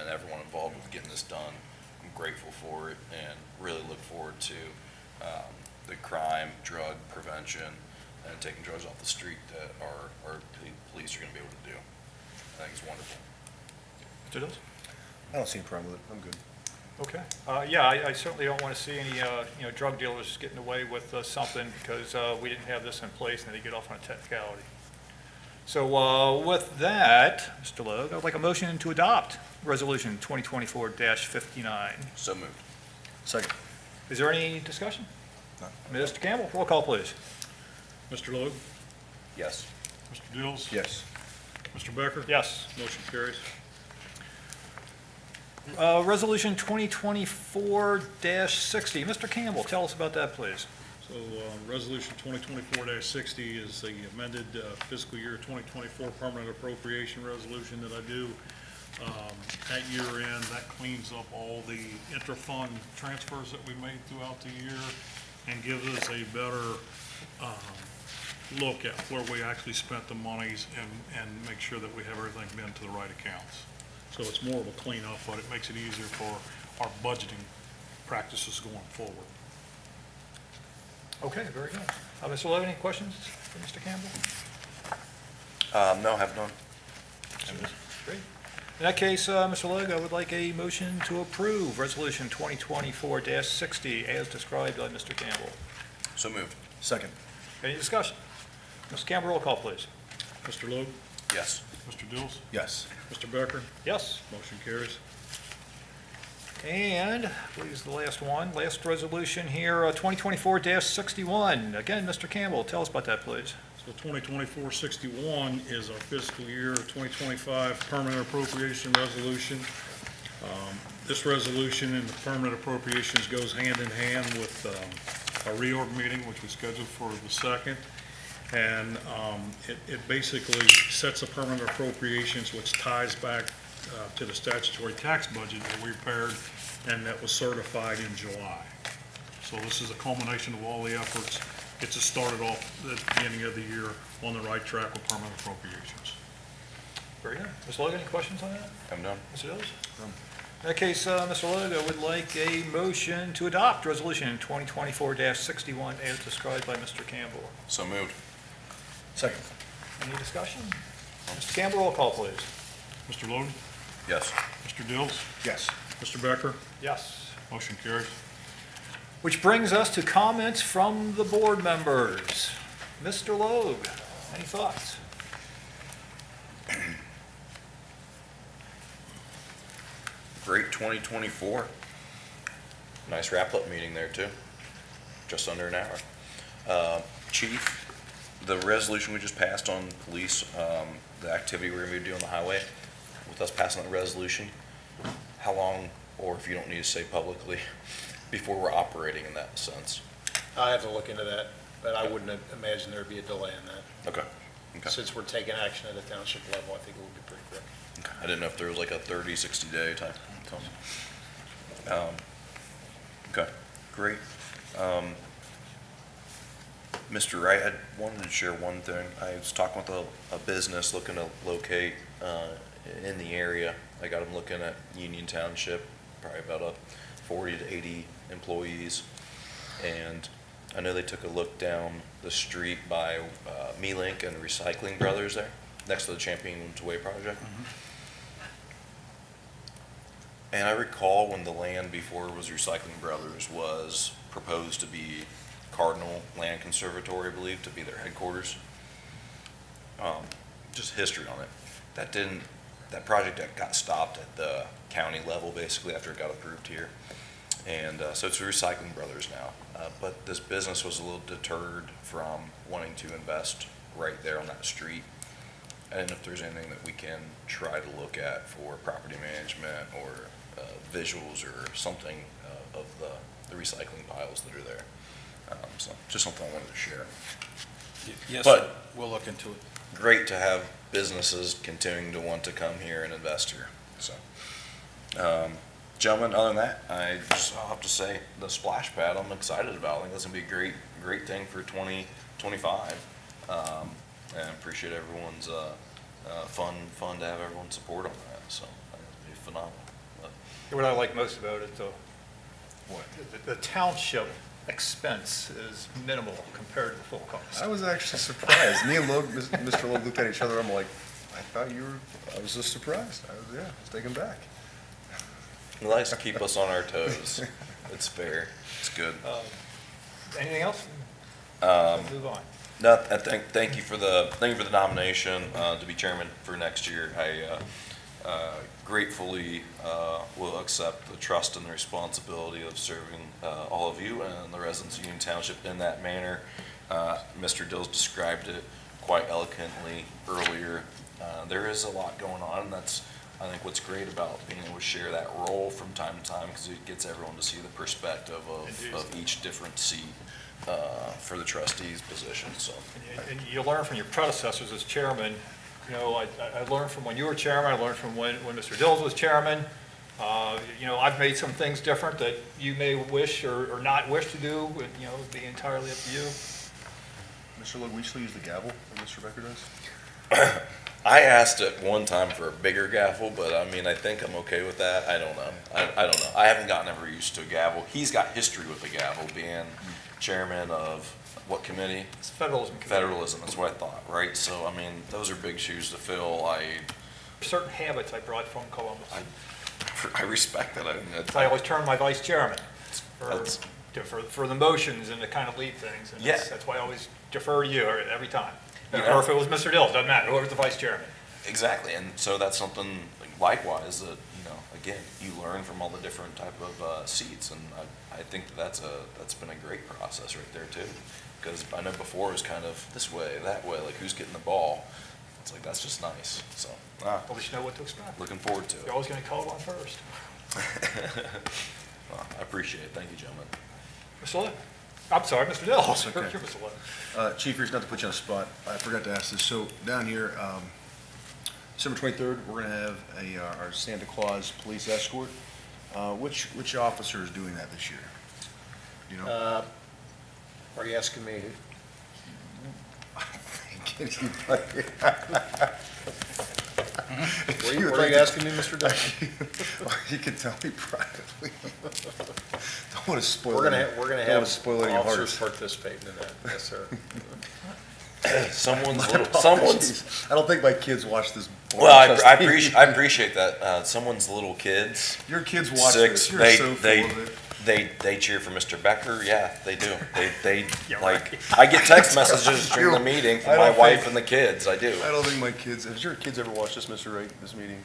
and everyone involved with getting this done, I'm grateful for it and really look forward to the crime, drug prevention, and taking drugs off the street that our police are going to be able to do. I think it's wonderful. Mr. Dills? I don't see any problem with it. I'm good. Okay. Yeah, I certainly don't want to see any, drug dealers getting away with something because we didn't have this in place and they get off on a technicality. So with that, Mr. Logue, I'd like a motion to adopt Resolution 2024-59. So moved. Second. Is there any discussion? Mr. Campbell, roll call, please. Mr. Logue, Yes. Mr. Dills? Yes. Mr. Becker? Yes. Motion carries. Resolution 2024-60. Mr. Campbell, tell us about that, please. So, Resolution 2024-60 is the amended fiscal year 2024 permanent appropriation resolution that I do at year end. That cleans up all the intra-fund transfers that we made throughout the year and gives us a better look at where we actually spent the monies and make sure that we have everything been to the right accounts. So it's more of a cleanup, but it makes it easier for our budgeting practices going forward. Okay, very good. Mr. Lowe, any questions for Mr. Campbell? No, I have none. Great. In that case, Mr. Logue, I would like a motion to approve Resolution 2024-60 as described by Mr. Campbell. So moved. Second. Any discussion? Mr. Campbell, roll call, please. Mr. Logue, Yes. Mr. Dills? Yes. Mr. Becker? Yes. Motion carries. And, please, the last one, last resolution here, 2024-61. Again, Mr. Campbell, tell us about that, please. So 2024-61 is our fiscal year 2025 permanent appropriation resolution. This resolution and the permanent appropriations goes hand in hand with our reorg meeting, which was scheduled for the 2nd. And it basically sets a permanent appropriations, which ties back to the statutory tax budget that we prepared and that was certified in July. So this is a culmination of all the efforts. Gets us started off at the beginning of the year on the right track with permanent appropriations. Very good. Mr. Logue, any questions on that? I'm done. Mr. Dills? In that case, Mr. Logue, I would like a motion to adopt Resolution 2024-61 as described by Mr. Campbell. So moved. Second. Any discussion? Mr. Campbell, roll call, please. Mr. Logue, Yes. Mr. Dills? Yes. Mr. Becker? Yes. Motion carries. Which brings us to comments from the board members. Mr. Logue, any thoughts? Great 2024. Nice wrap-up meeting there, too. Just under an hour. Chief, the resolution we just passed on police, the activity we're going to be doing on the highway, with us passing that resolution, how long, or if you don't need to say publicly, before we're operating in that sense? I have to look into that, but I wouldn't imagine there'd be a delay in that. Okay. Okay. Since we're taking action at a township level, I think it would be pretty quick. Okay. I didn't know if there was like a 30, 60-day type. Okay, great. Mr. Wright, I wanted to share one thing. I was talking with a business looking to locate in the area. I got them looking at Union Township, probably about 40 to 80 employees. And I know they took a look down the street by Me-Link and Recycling Brothers there, next to the Champions Way project. Mm-hmm. And I recall when the land before it was Recycling Brothers was proposed to be Cardinal Land Conservatory, I believe, to be their headquarters. Just history on it. That didn't that project that got stopped at the county level, basically, after it got approved here. And so it's Recycling Brothers now. But this business was a little deterred from wanting to invest right there on that street. I don't know if there's anything that we can try to look at for property management or visuals or something of the recycling piles that are there. So just something I wanted to share. Yes, But- sir. We'll look into it. Great to have businesses continuing to want to come here and invest here. So, gentlemen, other than that, I'll have to say the splash pad I'm excited about. I think that's gonna be a great thing for 2025. And I appreciate everyone's fun to have everyone's support on that. So it'll be phenomenal. But, What I like most about it, the township expense is minimal compared to the full cost. I was actually surprised. Me and Mr. Logue looked at each other. I'm like, I was just surprised. I was taken back. It likes to keep us on our toes. It's fair. It's good. Anything else? Move on. No, thank you for the nomination to be chairman for next year. I gratefully will accept the trust and the responsibility of serving all of you and the residents of Union Township in that manner. Mr. Dills described it quite eloquently earlier. There is a lot going on, and that's, I think, what's great about being able to share that role from time to time, because it gets everyone to see the perspective of each different seat for the trustees position. So, And you learn from your predecessors as chairman. You know, I learned from when you were chairman, I learned from when Mr. Dills was chairman. You know, I've made some things different that you may wish or not wish to do, but, you know, it'd be entirely up to you. Mr. Logue, we still use the gavel that Mr. Becker does? I asked at one time for a bigger gavel, but I mean, I think I'm okay with that. I don't know. I don't know. I haven't gotten ever used to a gavel. He's got history with the gavel, being chairman of what committee? It's Federalism Committee. Federalism, that's what I thought, right? So, I mean, those are big shoes to fill. Certain habits I brought from Columbus. I respect that. I always turn my vice chairman That's- for the motions and to kind of lead things. And Yeah. that's why I always defer to you every time. You know- Or if it was Mr. Dills, doesn't matter, whoever's the vice chairman. Exactly, and so that's something likewise that, you know, again, you learn from all the different type of seats, and I think that's been a great process right there too. Because I know before it was kind of this way, that way, like who's getting the ball. It's like, that's just nice, so, At least you know what to expect. looking forward to it. You're always going to call one first. Well, I appreciate it, thank you, gentlemen. Mr. Lynn? I'm sorry, Mr. Dills. Okay. You're Mr. Lynn. Chief, here's not to put you on the spot. I forgot to ask this. So down here, December 23rd, we're going to have our Santa Claus police escort. Which officer is doing that this year? You know? Are you asking me? Were you asking me, Mr. Dunn? You can tell me privately. Don't want to spoil. We're gonna don't wanna have spoil any officers hearts. participating in that, yes, sir. Someone's Jeez, I don't think my kids watch this. Well, I appreciate that. Someone's little kids. Your kids watch Six, this. You're they, so full they, of it. they cheer for Mr. Becker. Yeah, they do. They Yeah, like, right. I get text messages during the meeting I from my don't wife think- and the kids. I do. I don't think my kids. Has your kids ever watched this, Mr. Wright, this meeting?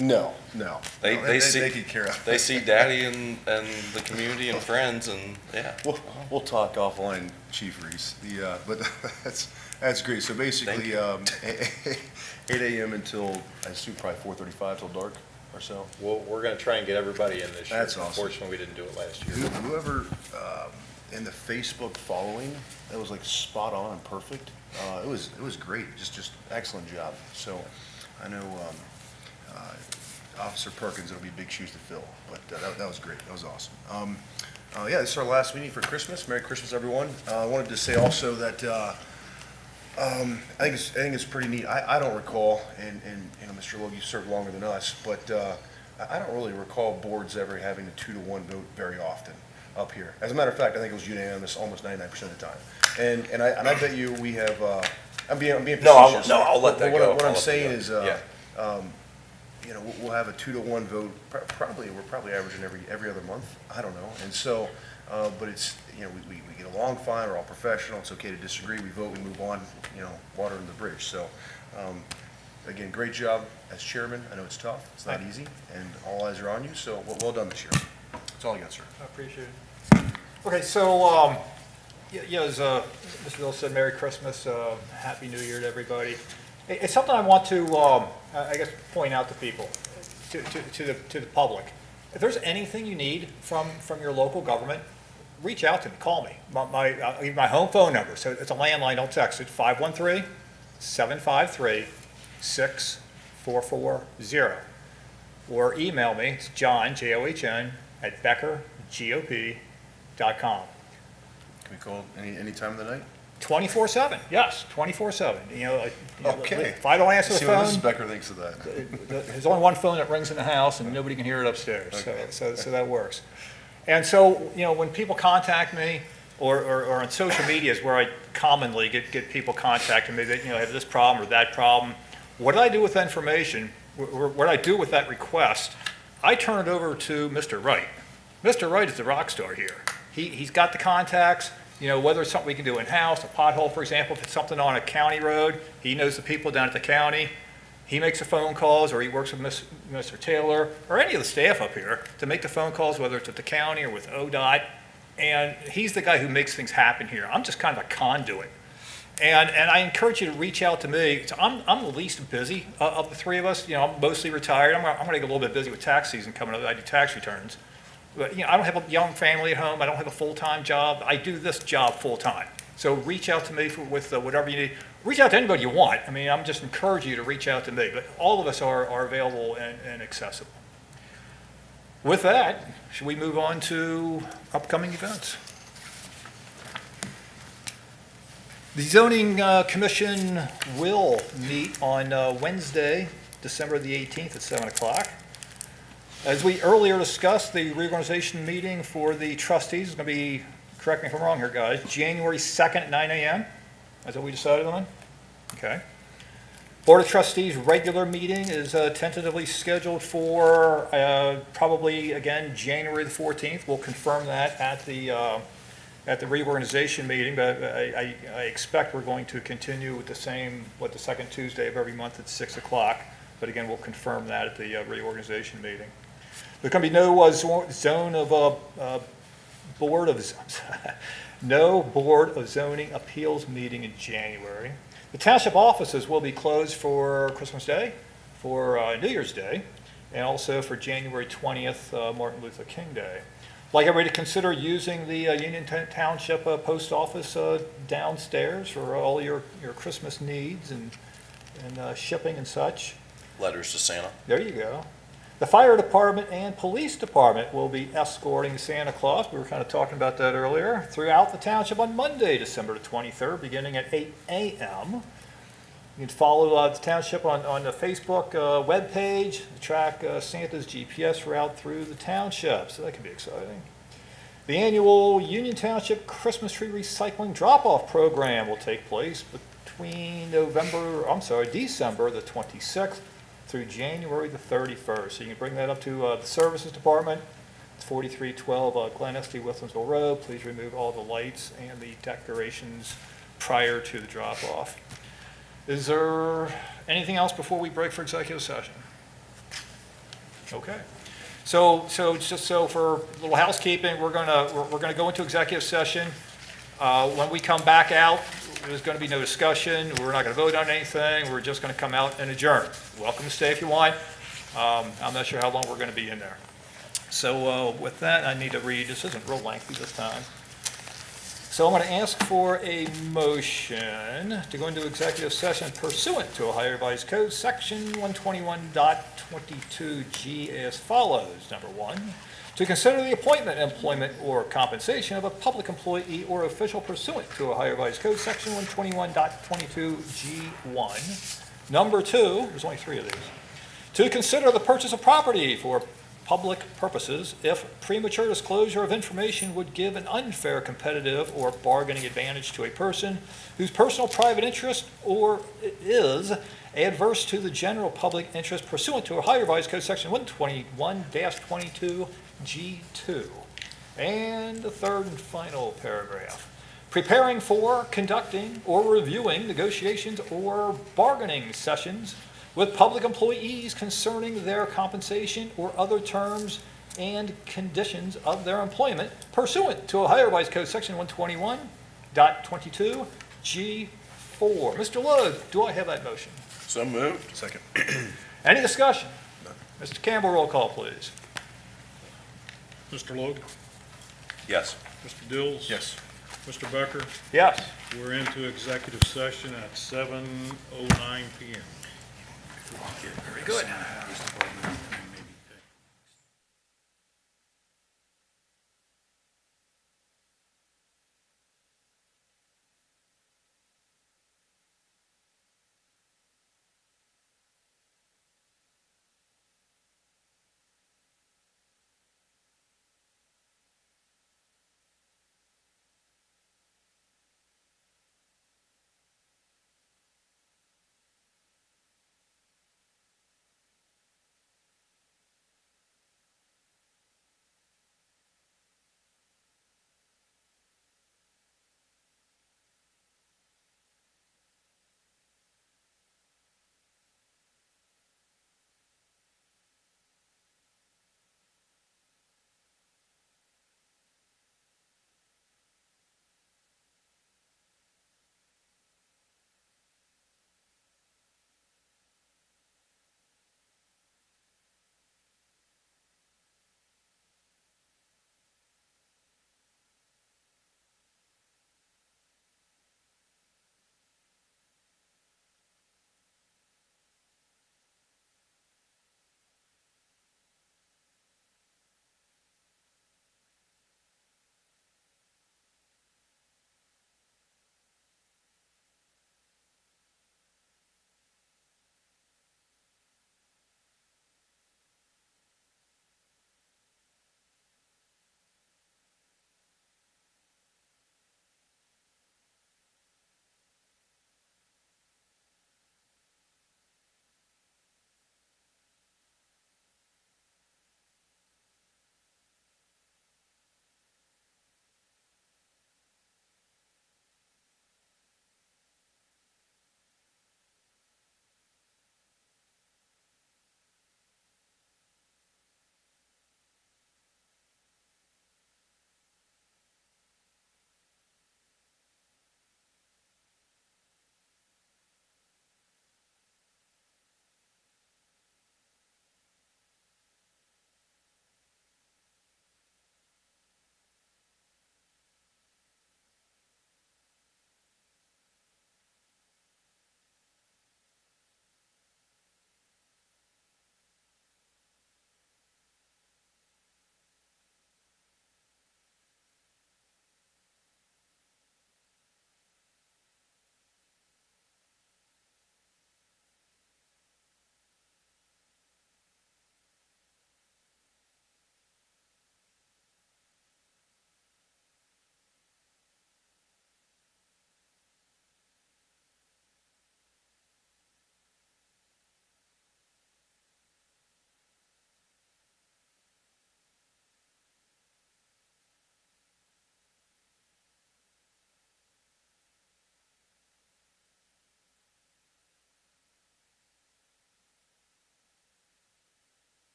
No. No. They, No, they see, They could care. they see daddy and the community and friends and, yeah. We'll talk offline, Chief Reese. But that's great. So basically, 8 a.m. until, I assume probably 4:35 till dark or so. Well, we're gonna try and get everybody in this year. That's awesome. Unfortunately, we didn't do it last year. Whoever in the Facebook following, that was like spot on and perfect. It was great. Just excellent job. So I know Officer Perkins, it'll be big shoes to fill, but that was great. That was awesome. Yeah, this is our last meeting for Christmas. Merry Christmas, everyone. I wanted to say also that I think it's pretty neat. I don't recall, and you know, Mr. Logue, you served longer than us, but I don't really recall boards ever having a 2-to-1 vote very often up here. As a matter of fact, I think it was unanimous almost 99% of the time. And I bet you we have. I'm being facetious. I'll let that go. What I'll I'm let saying that is, go. Yeah. you know, we'll have a 2-to-1 vote. We're probably averaging every other month. I don't know. And so, but it's, you know, we get along fine. We're all professional. It's okay to disagree. We vote. We move on. You know, water in the bridge. So, again, great job as chairman. I know it's tough, it's not easy, and all eyes are on you, so well done this year. That's all I got, sir. I appreciate it. Okay, so, as Mr. Bill said, Merry Christmas, Happy New Year to everybody. It's something I want to, I guess, point out to people, to the public. If there's anything you need from your local government, reach out to me, call me. I'll give you my home phone number, so it's a landline, don't text it, 513-753-6440. Or email me, it's John, John, @BeckerGOP.com. Can we call any time of the night? 24/7, yes, 24/7. Okay. If I don't answer the See what Mrs. phone, Becker thinks of that. there's only one phone that rings in the house and nobody can hear it upstairs, Okay. so that works. And so, when people contact me, or on social media is where I commonly get people contacting me that, have this problem or that problem, what do I do with that information? What do I do with that request? I turn it over to Mr. Wright. Mr. Wright is the rock star here. He's got the contacts, whether it's something we can do in-house, a pothole, for example, if it's something on a county road, he knows the people down at the county. He makes the phone calls, or he works with Mr. Taylor, or any of the staff up here to make the phone calls, whether it's at the county or with ODOT. And he's the guy who makes things happen here. I'm just kind of a conduit. And I encourage you to reach out to me. So I'm the least busy of the three of us. I'm mostly retired. I'm going to get a little bit busy with tax season coming up. I do tax returns. But, I don't have a young family at home. I don't have a full-time job. I do this job full-time. So reach out to me with whatever you need. Reach out to anybody you want. I'm just encouraging you to reach out to me. But all of us are available and accessible. With that, should we move on to upcoming events? The Zoning Commission will meet on Wednesday, December the 18th at 7 o'clock. As we earlier discussed, the reorganization meeting for the trustees is going to be, correct me if I'm wrong here, guys, January 2nd at 9 a.m. That's what we decided on? Okay. Board of Trustees regular meeting is tentatively scheduled for probably, again, January the 14th. We'll confirm that at the reorganization meeting, but I expect we're going to continue with the same, the second Tuesday of every month at 6 o'clock. But again, we'll confirm that at the reorganization meeting. There's going to be no no Board of Zoning Appeals meeting in January. The township offices will be closed for Christmas Day, for New Year's Day, and also for January 20th, Martin Luther King Day. I'd like everybody to consider using the Union Township Post Office downstairs for all your Christmas needs and shipping and such. Letters to Santa. There you go. The fire department and police department will be escorting Santa Claus, we were kind of talking about that earlier, throughout the township on Monday, December the 23rd, beginning at 8 a.m. You can follow the township on the Facebook webpage to track Santa's GPS route through the township, so that can be exciting. The annual Union Township Christmas tree recycling drop-off program will take place between December the 26th through January the 31st. So you can bring that up to the Services Department. It's 4312 Glen Estee, Withensville Road. Please remove all the lights and the decorations prior to the drop-off. Is there anything else before we break for executive session? Okay. So just for a little housekeeping, we're gonna go into executive session. When we come back out, there's going to be no discussion. We're not going to vote on anything. We're just going to come out and adjourn. Welcome to stay if you want. I'm not sure how long we're going to be in there. So with that, I need to read. This isn't real lengthy this time. So I'm going to ask for a motion to go into executive session pursuant to Ohio Revised Code, Section 121.22G as follows. Number one, to consider the appointment, employment, or compensation of a public employee or official pursuant to Ohio Revised Code, Section 121.22G1. Number two, there's only three of these, to consider the purchase of property for public purposes if premature disclosure of information would give an unfair competitive or bargaining advantage to a person whose personal private interest or is adverse to the general public interest pursuant to Ohio Revised Code Section 121-22G2. And the third and final paragraph. Preparing for, conducting, or reviewing negotiations or bargaining sessions with public employees concerning their compensation or other terms and conditions of their employment pursuant to Ohio Revised Code Section 121.22 G4. Mr. Logue, do I have that motion? So moved. Second. Any discussion? Mr. Campbell, roll call, please. Mr. Logue, Yes. Mr. Dills? Yes. Mr. Becker? Yes. We're into executive session at 7:09 PM. Very good.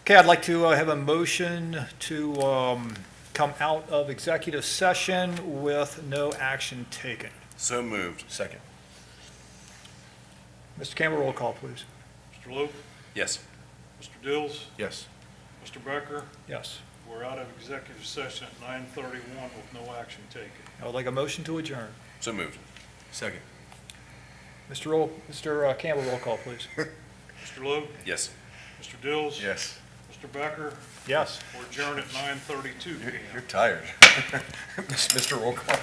Okay, I'd like to have a motion to come out of executive session with no action taken. So moved. Second. Mr. Campbell, roll call, please. Mr. Luke, Yes. Mr. Dills, Yes. Mr. Becker, Yes. we're out of executive session at 9:31 with no action taken. I would like a motion to adjourn. So moved. Second. Mr. Campbell, roll call, please. Mr. Luke, Yes. Mr. Dills. Yes. Mr. Becker, Yes. we're adjourned at 9:32 p.m. You're tired. Mr. Roll Call.